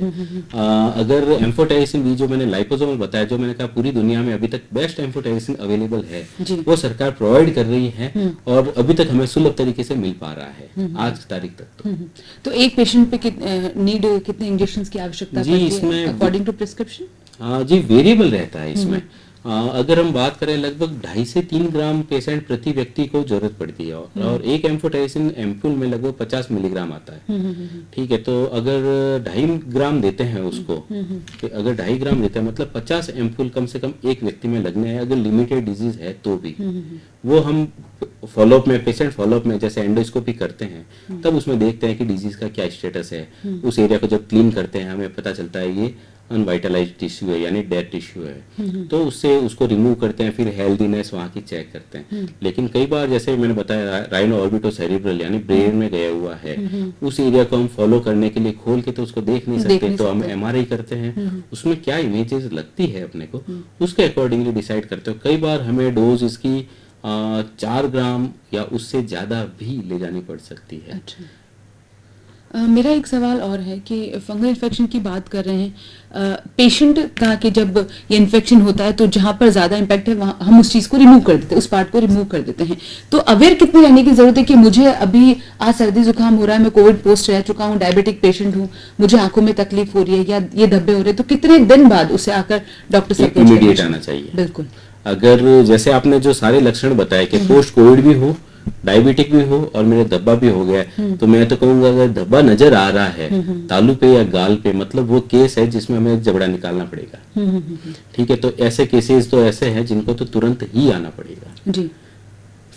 अगर एम्फोटेरिसिन भी जो मैंने लाइपोसोमल बताया, जो मैंने कहा पूरी दुनिया में अभी तक बेस्ट एम्फोटेरिसिन अवेलेबल है, वो सरकार प्रोवाइड कर रही है और अभी तक हमें सुलभ तरीके से मिल पा रहा है आज की तारीख तक। तो एक पेशेंट पे कितने इंजेक्शंस की आवश्यकता पड़ती है अकॉर्डिंग टू प्रिस्क्रिप्शन? जी वेरिएबल रहता है इसमें। अगर हम बात करें लगभग 2.5 से 3 ग्राम पेशेंट प्रति व्यक्ति को जरूरत पड़ती है, और एक एम्फोटेरेसिन एम्पूल में लगभग 50 मिलीग्राम आता है। ठीक है, तो अगर 2.5 ग्राम देते हैं उसको, तो अगर 2.5 ग्राम देते हैं मतलब 50 एम्पूल कम से कम एक व्यक्ति में लगने हैं, अगर लिमिटेड डिजीज है तो भी। वो हम फॉलोअप में, पेशेंट फॉलोअप में जैसे एंडोस्कोपी करते हैं तब उसमें देखते हैं कि डिजीज का क्या स्टेटस है। उस एरिया को जब क्लीन करते हैं हमें पता चलता है ये अनवाइटलाइज्ड टिश्यू है, यानी डेड टिश्यू है, तो उससे उसको रिमूव करते हैं, फिर हेल्दीनेस वहाँ की चेक करते हैं। लेकिन कई बार जैसे मैंने बताया राइनो ऑर्बिटो सेरिब्रल यानी ब्रेन में गया हुआ है, उस एरिया को हम फॉलो करने के लिए खोल के तो उसको देख नहीं सकते, तो हम एमआरआई करते हैं, उसमें क्या इमेजेस लगती है अपने को उसके अकॉर्डिंगली डिसाइड करते हो। कई बार हमें डोज इसकी 4 ग्राम या उससे ज्यादा भी ले जानी पड़ सकती है। अच्छा। मेरा एक सवाल और है कि फंगल इन्फेक्शन की बात कर रहे हैं, पेशेंट का कि जब ये इन्फेक्शन होता है तो जहां पर ज्यादा इम्पैक्ट है वहां हम उस चीज को रिमूव कर देते हैं, उस पार्ट को रिमूव कर देते हैं। तो अवेयर कितनी रहने की जरूरत है कि मुझे अभी आज सर्दी जुकाम हो रहा है, मैं कोविड पोस्ट रह चुका हूँ, डायबिटिक पेशेंट हूँ, मुझे आंखों में तकलीफ हो रही है या ये धब्बे हो रहे हैं, तो कितने दिन बाद उसे आकर डॉक्टर से इमीडिएट आना चाहिए। बिल्कुल। अगर जैसे आपने जो सारे लक्षण बताए कि पोस्ट कोविड भी हो, डायबिटिक भी हो और मेरे धब्बा भी हो गया है, तो मैं तो कहूंगा अगर धब्बा नजर आ रहा है तालू पे या गाल पे, मतलब वो केस है जिसमें हमें जबड़ा निकालना पड़ेगा। ठीक है, तो ऐसे केसेस तो ऐसे हैं जिनको तो तुरंत ही आना पड़ेगा। जी।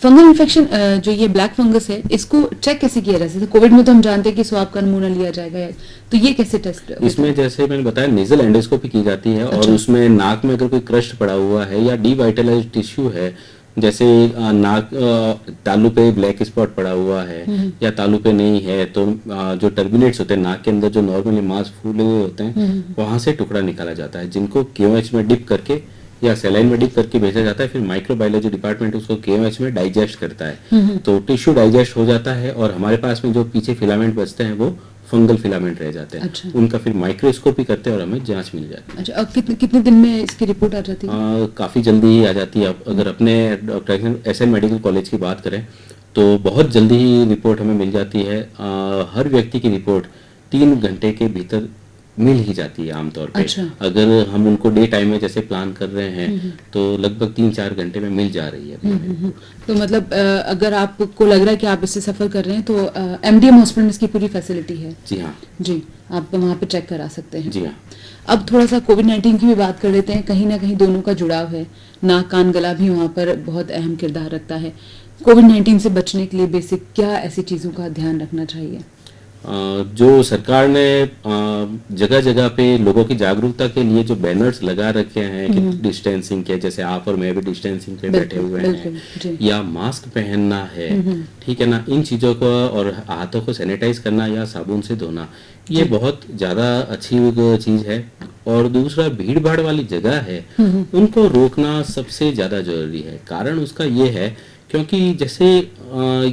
फंगल इन्फेक्शन जो ये ब्लैक फंगस है, इसको चेक कैसे किया जा सकता है? कोविड में तो हम जानते हैं कि स्वाब का नमूना लिया जाएगा, तो ये कैसे टेस्ट? इसमें जैसे मैंने बताया नेजल एंडोस्कोपी की जाती है। अच्छा। और उसमें नाक में अगर कोई क्रस्ट पड़ा हुआ है या डिवाइटलाइज्ड टिश्यू है, जैसे नाक तालू पे ब्लैक स्पॉट पड़ा हुआ है या तालू पे नहीं है, तो जो टर्बुलेंट्स होते हैं नाक के अंदर, जो नॉर्मली मांस फूले हुए होते हैं, वहां से टुकड़ा निकाला जाता है, जिनको केओएच में डिप करके या सेलाइन में डिप करके भेजा जाता है। फिर माइक्रोबायोलॉजी डिपार्टमेंट उसको केओएच में डाइजेस्ट करता है, तो टिश्यू डाइजेस्ट हो जाता है और हमारे पास में जो पीछे फिलामेंट बचते हैं वो फंगल फिलामेंट रह जाते हैं। अच्छा। उनका फिर माइक्रोस्कोपी करते हैं और हमें जांच मिल जाती है। अच्छा, अब कितने दिन में इसकी रिपोर्ट आ जाती है? काफी जल्दी ही आ जाती है। अगर अपने डॉक्टर एसएन मेडिकल कॉलेज की बात करें तो बहुत जल्दी ही रिपोर्ट हमें मिल जाती है। हर व्यक्ति की रिपोर्ट 3 घंटे के भीतर मिल ही जाती है आमतौर पे। अच्छा। अगर हम उनको डे टाइम में जैसे प्लान कर रहे हैं तो लगभग 3-4 घंटे में मिल जा रही है। तो मतलब अगर आपको लग रहा है कि आप इससे सफर कर रहे हैं तो एमडीएम हॉस्पिटल में इसकी पूरी फैसिलिटी है? जी हाँ जी, आप वहाँ पे चेक करा सकते हैं। जी हाँ। अब थोड़ा सा कोविड-19 की भी बात कर लेते हैं। कहीं ना कहीं दोनों का जुड़ाव है, नाक कान गला भी वहाँ पर बहुत अहम किरदार रखता है। कोविड-19 से बचने के लिए बेसिक क्या ऐसी चीजों का ध्यान रखना चाहिए? जो सरकार ने जगह जगह पे लोगों की जागरूकता के लिए जो बैनर्स लगा रखे हैं कि डिस्टेंसिंग के, जैसे आप और मैं भी डिस्टेंसिंग पे बैठे हुए हैं, या मास्क पहनना है, ठीक है ना, इन चीजों को, और हाथों को सैनिटाइज करना या साबुन से धोना, ये बहुत ज्यादा अच्छी चीज है। और दूसरा, भीड़ भाड़ वाली जगह है उनको रोकना सबसे ज्यादा जरूरी है। कारण उसका ये है क्योंकि जैसे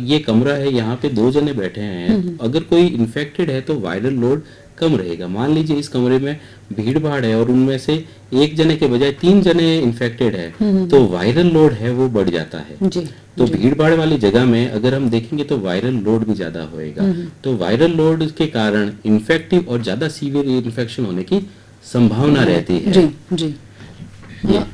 ये कमरा है, यहाँ पे 2 जने बैठे हैं, अगर कोई इन्फेक्टेड है तो वायरल लोड कम रहेगा। मान लीजिए इस कमरे में भीड़ भाड़ है और उनमें से 1 जने के बजाय 3 जने इन्फेक्टेड है, तो वायरल लोड है वो बढ़ जाता है। जी, तो भीड़ भाड़ वाली जगह में अगर हम देखेंगे तो वायरल लोड भी ज्यादा होएगा। तो वायरल लोड के कारण इन्फेक्टिव और ज्यादा सीवियर इन्फेक्शन होने की संभावना रहती है। जी जी।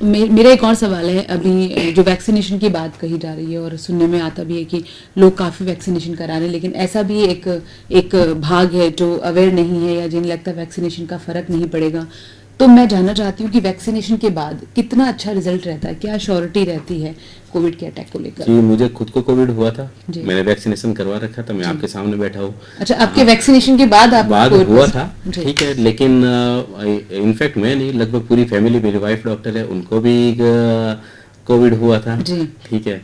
मेरा एक और सवाल है, अभी जो वैक्सीनेशन की बात कही जा रही है और सुनने में आता भी है कि लोग काफी वैक्सीनेशन करा रहे हैं, लेकिन ऐसा भी एक भाग है जो अवेयर नहीं है या जिन्हें लगता है वैक्सीनेशन का फर्क नहीं पड़ेगा। तो मैं जानना चाहती हूँ कि वैक्सीनेशन के बाद कितना अच्छा रिजल्ट रहता है, क्या श्योरिटी रहती है कोविड के अटैक को लेकर? जी, मुझे खुद को कोविड हुआ था, मैंने वैक्सीनेशन करवा रखा था, मैं आपके सामने बैठा हूँ। अच्छा, आपके वैक्सीनेशन के बाद हुआ था, ठीक है, लेकिन इनफैक्ट मैं नहीं, लगभग पूरी फैमिली, मेरी वाइफ डॉक्टर है, उनको भी कोविड हुआ था, ठीक है,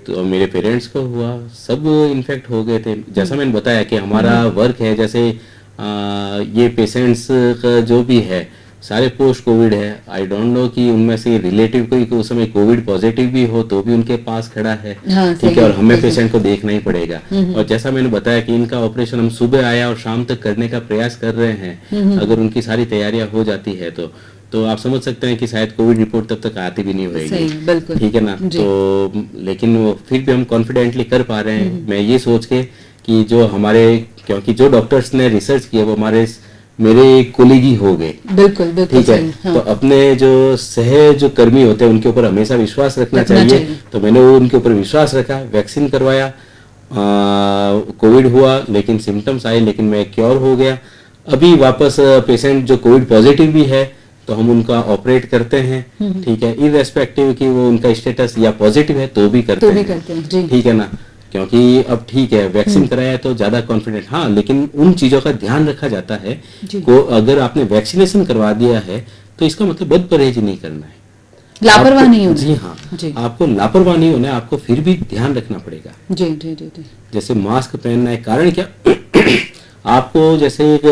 तो मेरे पेरेंट्स को हुआ, सब इन्फेक्ट हो गए थे। जैसा मैंने बताया कि हमारा वर्क है, जैसे ये पेशेंट्स का जो भी है सारे पोस्ट कोविड है। आई डोंट नो कि उनमें से रिलेटिव कोई उस समय कोविड पॉजिटिव भी हो तो भी उनके पास खड़ा है, ठीक है, और हमें पेशेंट को देखना ही पड़ेगा। और जैसा मैंने बताया कि इनका ऑपरेशन हम सुबह आया और शाम तक करने का प्रयास कर रहे हैं, अगर उनकी सारी तैयारियां हो जाती है तो आप समझ सकते हैं कि शायद कोविड रिपोर्ट तब तक आती भी नहीं होगी, ठीक है ना। तो लेकिन वो फिर भी हम कॉन्फिडेंटली कर पा रहे हैं, मैं ये सोच के कि जो हमारे, क्योंकि जो डॉक्टर्स ने रिसर्च किया वो हमारे मेरे कोलीग ही हो गए। बिल्कुल बिल्कुल ठीक है, सही, हाँ। तो अपने जो कर्मी होते हैं उनके ऊपर हमेशा विश्वास रखना चाहिए। तो मैंने वो उनके ऊपर विश्वास रखा, वैक्सीन करवाया, कोविड हुआ लेकिन सिम्टम्स आए, लेकिन मैं क्योर हो गया। अभी वापस पेशेंट जो कोविड पॉजिटिव भी है तो हम उनका ऑपरेट करते हैं। ठीक है, इररेस्पेक्टिव कि वो उनका स्टेटस या पॉजिटिव है तो भी करते हैं। जी। ठीक है ना, क्योंकि अब ठीक है वैक्सीन कराया है तो ज्यादा कॉन्फिडेंट, हाँ, लेकिन उन चीजों का ध्यान रखा जाता है को अगर आपने वैक्सीनेशन करवा दिया है तो इसका मतलब बद परहेज नहीं करना है, लापरवाह नहीं होना। जी हाँ, आपको लापरवाह नहीं होना है, आपको फिर भी ध्यान रखना पड़ेगा। जी जी जी जी। जैसे मास्क पहनना है, कारण क्या आपको जैसे एक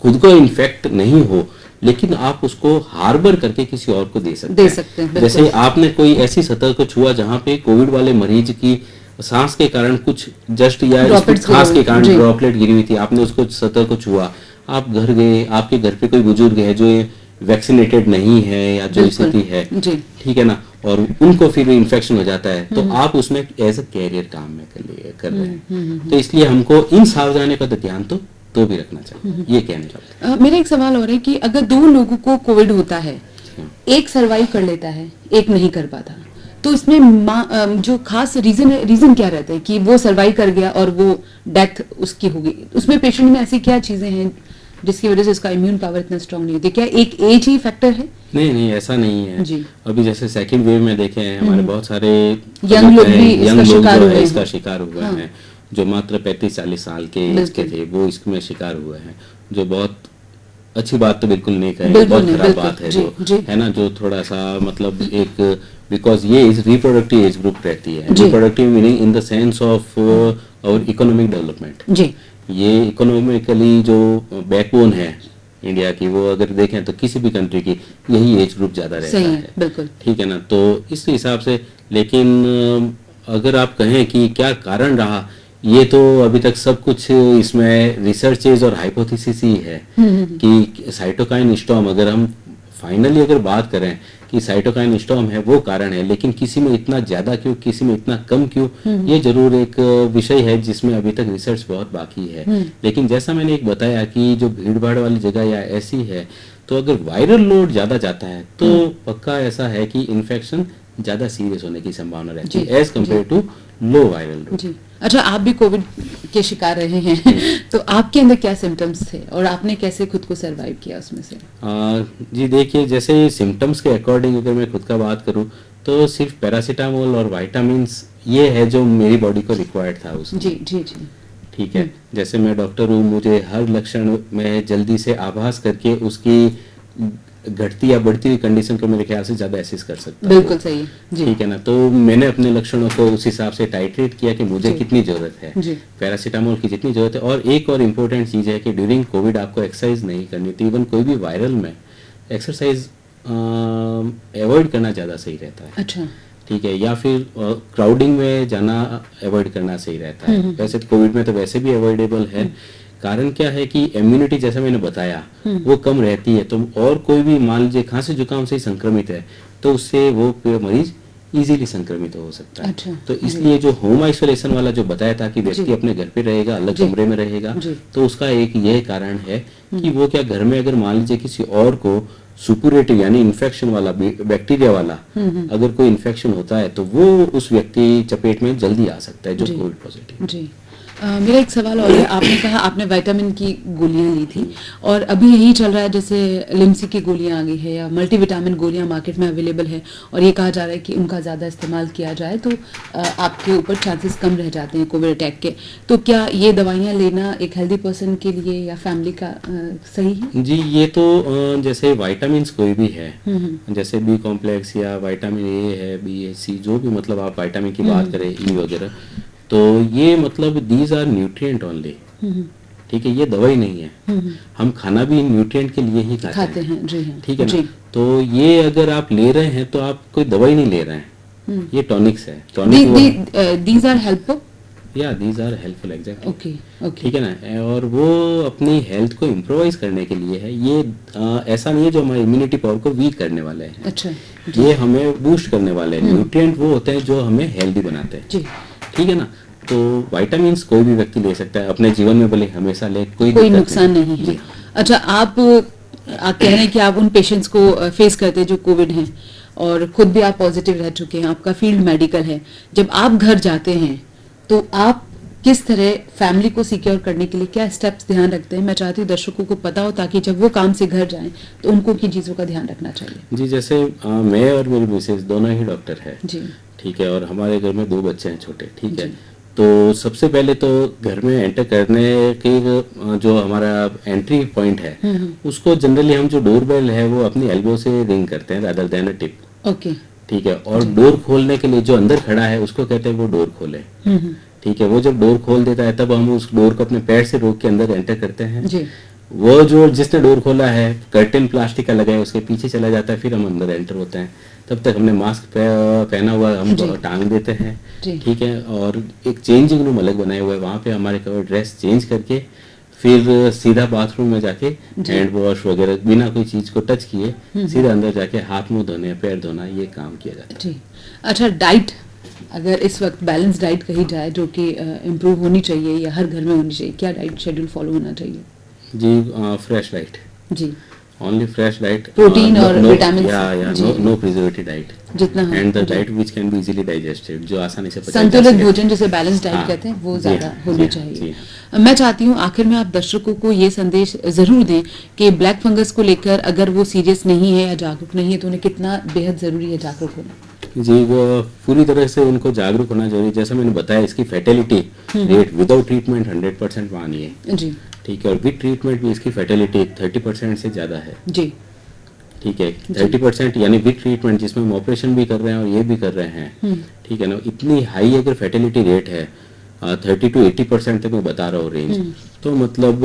खुद को इन्फेक्ट नहीं हो लेकिन आप उसको हार्बर करके किसी और को दे सकते हैं। जैसे आपने कोई ऐसी सतह को छुआ जहाँ पे कोविड वाले मरीज की सांस के कारण कुछ जस्ट या खांस के कारण ड्रॉपलेट गिरी हुई थी, आपने उसको सतह को छुआ, आप घर गए, आपके घर पे कोई बुजुर्ग है जो वैक्सीनेटेड नहीं है या जो स्थिति है, ठीक है ना, और उनको फिर इन्फेक्शन हो जाता है तो आप उसमें एज अ कैरियर काम में कर रहे हैं। तो इसलिए हमको इन सावधानियों का ध्यान तो भी रखना चाहिए, ये कहना चाहते हैं। मेरा एक सवाल और है कि अगर दो लोगों को कोविड होता है, एक सरवाइव कर लेता है, एक नहीं कर पाता, तो इसमें जो खास रीजन क्या रहता है कि वो सरवाइव कर गया और वो डेथ उसकी हो गई? उसमें पेशेंट में ऐसी क्या चीजें हैं जिसकी वजह से उसका इम्यून पावर इतना स्ट्रांग नहीं होती? क्या एक एज ही फैक्टर है? नहीं, ऐसा नहीं है जी। अभी जैसे सेकंड वेव में देखे हैं हमारे बहुत सारे यंग लोग भी इसका शिकार हुए हैं, जो मात्र 35-40 साल के एज के थे वो इसमें शिकार हुए हैं, जो बहुत अच्छी बात तो बिल्कुल नहीं कहेंगे, बहुत खराब बात है जो है ना, जो थोड़ा सा मतलब एक बिकॉज ये इस रिप्रोडक्टिव एज ग्रुप रहती है। Reproductive meaning in the sense of our economic development जी। ये इकोनॉमिकली जो बैकबोन है इंडिया की, वो अगर देखें तो किसी भी कंट्री की यही एज ग्रुप ज्यादा रहता है, बिल्कुल ठीक है ना। तो इस हिसाब से, लेकिन अगर आप कहें कि क्या कारण रहा, ये तो अभी तक सब कुछ इसमें रिसर्चेज और हाइपोथेसिस ही है कि साइटोकाइन स्टॉर्म, अगर हम फाइनली अगर बात करें कि साइटोकाइन स्टॉर्म है वो कारण है, लेकिन किसी में इतना ज्यादा क्यों, किसी में इतना कम क्यों, ये जरूर एक विषय है जिसमें अभी तक रिसर्च बहुत बाकी है। लेकिन जैसा मैंने एक बताया कि जो भीड़ भाड़ वाली जगह या ऐसी है, तो अगर वायरल लोड ज्यादा जाता है तो पक्का ऐसा है कि इन्फेक्शन ज्यादा सीरियस होने की संभावना रहती है as compare to low viral load. अच्छा, आप भी कोविड के शिकार रहे हैं तो आपके अंदर क्या सिम्टम्स थे और आपने कैसे खुद को सरवाइव किया उसमें से? जी देखिए, जैसे सिम्टम्स के अकॉर्डिंग अगर मैं खुद का बात करूं तो सिर्फ पैरासीटामोल और विटामिन्स ये है जो मेरी बॉडी को रिक्वायर्ड था उसमें। जी जी जी, ठीक है। जैसे मैं डॉक्टर हूँ, मुझे हर लक्षण में जल्दी से आभास करके उसकी घटती या बढ़ती हुई कंडीशन को मेरे ख्याल से ज्यादा एसेस कर सकता हूँ। बिल्कुल सही जी। ठीक है ना, तो मैंने अपने लक्षणों को उस हिसाब से टाइट्रेट किया कि मुझे कितनी जरूरत है, पैरासीटामोल की जितनी जरूरत है। और एक और इम्पोर्टेंट चीज है कि ड्यूरिंग कोविड आपको एक्सरसाइज नहीं करनी थी। इवन कोई भी वायरल में एक्सरसाइज अवॉइड करना ज्यादा सही रहता है। अच्छा, ठीक है, या फिर क्राउडिंग में जाना अवॉइड करना सही रहता है। वैसे कोविड में तो वैसे भी अवॉइडेबल है। कारण क्या है कि इम्यूनिटी जैसा मैंने बताया वो कम रहती है, तो और कोई भी मान लीजिए खांसी जुकाम से संक्रमित है तो उससे वो मरीज इजीली संक्रमित हो सकता है। अच्छा, तो इसलिए जो होम आइसोलेशन वाला जो बताया था कि व्यक्ति अपने घर पे रहेगा, अलग कमरे में रहेगा, तो उसका एक यह कारण है कि वो क्या घर में अगर मान लीजिए किसी और को सुपुरेटिव यानी इन्फेक्शन वाला बैक्टीरिया वाला अगर कोई इन्फेक्शन होता है तो वो उस व्यक्ति चपेट में जल्दी आ सकता है जो कोविड पॉजिटिव। जी, मेरा एक सवाल और है। आपने कहा आपने विटामिन की गोलियां ली थी और अभी यही चल रहा है जैसे लिम्सी की गोलियां आ गई है या मल्टीविटामिन गोलियां मार्केट में अवेलेबल है और ये कहा जा रहा है कि उनका ज़्यादा इस्तेमाल किया जाए तो आपके ऊपर चांसेस कम रह जाते हैं कोविड अटैक के। तो क्या ये दवाइयाँ लेना एक हेल्दी पर्सन के लिए या फैमिली का सही है? जी, ये तो जैसे वाइटामिन कोई भी है, जैसे बी कॉम्प्लेक्स या विटामिन ए है, बी ए सी, जो भी मतलब आप विटामिन की बात करें, ई वगैरह, तो ये मतलब दीज आर न्यूट्रिएंट ओनली। ठीक है, ये दवाई नहीं है। हम खाना भी न्यूट्रिएंट के लिए ही खाते हैं। जी हाँ, ठीक है ना। तो ये अगर आप ले रहे हैं तो आप कोई दवाई नहीं ले रहे हैं, ये टॉनिक्स है। दीज आर हेल्पफुल, या these are helpful, exactly. Okay, ठीक है ना। और वो अपनी हेल्थ को इम्प्रोवाइज करने के लिए है। ये ऐसा नहीं है जो हमारी इम्यूनिटी पावर को वीक करने वाले हैं। अच्छा, ये हमें बूस्ट करने वाले हैं। न्यूट्रिएंट वो होते हैं जो हमें हेल्दी बनाते हैं। ठीक है ना। तो विटामिन्स कोई भी व्यक्ति ले सकता है अपने जीवन में, भले हमेशा ले, कोई कोई दिक्कत नुकसान नहीं है। अच्छा, आप कह रहे हैं कि आप उन पेशेंट्स को फेस करते हैं जो कोविड हैं, और खुद भी आप पॉजिटिव रह चुके हैं, आपका फील्ड मेडिकल है। जब आप घर जाते हैं तो आप किस तरह फैमिली को सिक्योर करने के लिए क्या स्टेप्स ध्यान रखते हैं? मैं चाहती हूँ दर्शकों को पता हो, ताकि जब वो काम से घर जाएं तो उनको किन चीज़ों का ध्यान रखना चाहिए। जी, जैसे मैं और मेरी मिसेज दोनों ही डॉक्टर है जी, ठीक है, और हमारे घर में 2 बच्चे हैं छोटे, ठीक है। तो सबसे पहले तो घर में एंटर करने के जो हमारा एंट्री पॉइंट है उसको जनरली हम जो डोर बेल है वो अपनी एल्बो से रिंग करते हैं rather than a tip. Okay, ठीक है, और डोर खोलने के लिए जो अंदर खड़ा है उसको कहते हैं वो डोर खोले। ठीक है, वो जब डोर खोल देता है तब हम उस डोर को अपने पैर से रोक के अंदर एंटर करते हैं। जी, वो जो जिसने डोर खोला है कर्टेन प्लास्टिक का लगा है उसके पीछे चला जाता है, फिर हम अंदर एंटर होते हैं। तब तक हमने मास्क पहना हुआ हम टांग देते हैं, ठीक है, और एक चेंजिंग रूम अलग बनाया हुआ है, वहाँ पे हमारे कवर ड्रेस चेंज करके फिर सीधा बाथरूम में जाके हैंड वॉश वगैरह बिना कोई चीज को टच किए सीधा अंदर जाके हाथ मुंह धोने, पैर धोना, ये काम किया जाता है। जी। अच्छा, डाइट, अगर इस वक्त बैलेंस डाइट कही जाए जो कि इम्प्रूव होनी चाहिए या हर घर में होनी चाहिए, क्या डाइट शेड्यूल फॉलो होना चाहिए? जी, फ्रेश डाइट, जी, ओनली फ्रेश डाइट, प्रोटीन और विटामिन, नो प्रिजर्वेटिव डाइट, जितना and the diet which can be easily digested, जो आसानी से पचा जा संतुलित सके। भोजन जिसे बैलेंस डाइट कहते हैं वो ज्यादा होनी चाहिए। मैं चाहती हूँ आखिर में आप दर्शकों को ये संदेश जरूर दें कि ब्लैक फंगस को लेकर अगर वो सीरियस नहीं है या जागरूक नहीं है तो उन्हें कितना बेहद जरूरी है जागरूक होना। जी, वो पूरी तरह से उनको जागरूक होना जरूरी है। जैसा मैंने बताया, इसकी फैटेलिटी रेट विदाउट ट्रीटमेंट 100% मानिए, जी, ठीक है, और विद ट्रीटमेंट भी इसकी फैटेलिटी 30% से ज्यादा है। जी, ठीक है, 30% यानी विद ट्रीटमेंट, जिसमें हम ऑपरेशन भी कर रहे हैं और ये भी कर रहे हैं, ठीक है ना। इतनी हाई अगर फैटेलिटी रेट है 30 to 80% तक मैं बता रहा हूँ रेंज, तो मतलब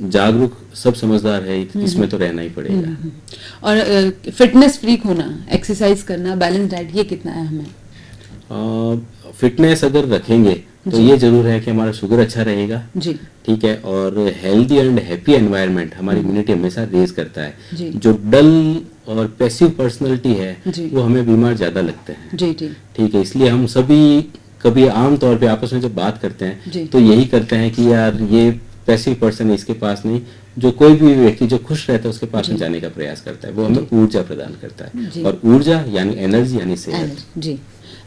जागरूक सब समझदार है, इसमें तो रहना ही पड़ेगा। और फिटनेस फ्रीक होना, एक्सरसाइज करना, बैलेंस डाइट, ये कितना अहम है? फिटनेस अगर रखेंगे तो ये जरूर है कि हमारा शुगर अच्छा रहेगा, जी, ठीक है, और हेल्दी एंड हैप्पी एनवायरनमेंट हमारी इम्यूनिटी हमेशा रेज करता है। जी, जो डल और पैसिव पर्सनैलिटी है जी, वो हमें बीमार ज्यादा लगते हैं, जी, जी, ठीक है। इसलिए हम सभी कभी आम तौर पे आपस में जब बात करते जी। हैं तो यही करते हैं कि यार ये पैसिव पर्सन है, इसके पास नहीं, जो कोई भी व्यक्ति जो खुश रहता है उसके पास में जाने का प्रयास करता है, वो हमें ऊर्जा प्रदान करता जी। है, और ऊर्जा यानी एनर्जी यानी सेहत। जी,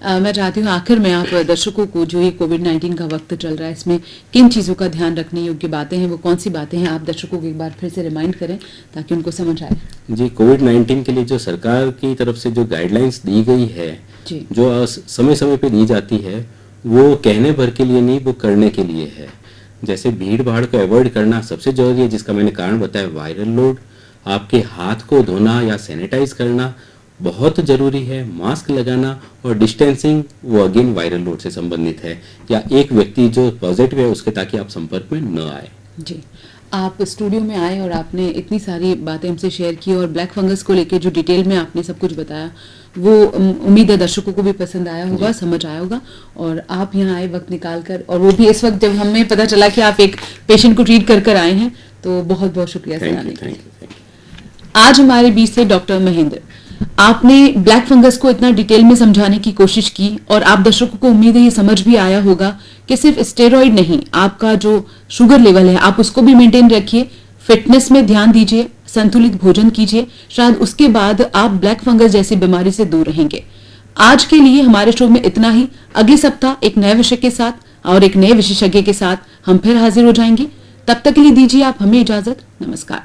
मैं चाहती हूँ आखिर में आप दर्शकों को, जो ये कोविड-19 का वक्त चल रहा है, इसमें किन चीज़ों का ध्यान रखने योग्य बातें हैं, वो कौन सी बातें हैं, आप दर्शकों को एक बार फिर से रिमाइंड करें ताकि उनको समझ आए। जी, कोविड-19 के लिए जो सरकार की तरफ से जो गाइडलाइंस दी गई है, जी, जो समय समय पे दी जाती है, वो कहने भर के लिए नहीं, वो करने के लिए है। जैसे भीड़ भाड़ को अवॉइड करना सबसे जरूरी है, जिसका मैंने कारण बताया, वायरल लोड, आपके हाथ को धोना या सैनिटाइज करना बहुत जरूरी है, मास्क लगाना, और डिस्टेंसिंग वो अगेन वायरल लोड से संबंधित है, या एक व्यक्ति जो पॉजिटिव है उसके, ताकि आप संपर्क में न आए। जी, आप स्टूडियो में आए और आपने इतनी सारी बातें हमसे शेयर की, और ब्लैक फंगस को लेकर जो डिटेल में आपने सब कुछ बताया, वो उम्मीद है दर्शकों को भी पसंद आया होगा, समझ आया होगा। और आप यहाँ आए वक्त निकाल कर, और वो भी इस वक्त जब हमें पता चला कि आप एक पेशेंट को ट्रीट कर आए हैं, तो बहुत बहुत शुक्रिया सर आने के लिए। आज हमारे बीच थे डॉक्टर महेंद्र। आपने ब्लैक फंगस को इतना डिटेल में समझाने की कोशिश की, और आप दर्शकों को उम्मीद है ये समझ भी आया होगा कि सिर्फ स्टेरॉइड नहीं, आपका जो शुगर लेवल है आप उसको भी मेंटेन रखिए, फिटनेस में ध्यान दीजिए, संतुलित भोजन कीजिए, शायद उसके बाद आप ब्लैक फंगस जैसी बीमारी से दूर रहेंगे। आज के लिए हमारे शो में इतना ही। अगले सप्ताह एक नए विषय के साथ और एक नए विशेषज्ञ के साथ हम फिर हाजिर हो जाएंगे। तब तक के लिए दीजिए आप हमें इजाजत। नमस्कार।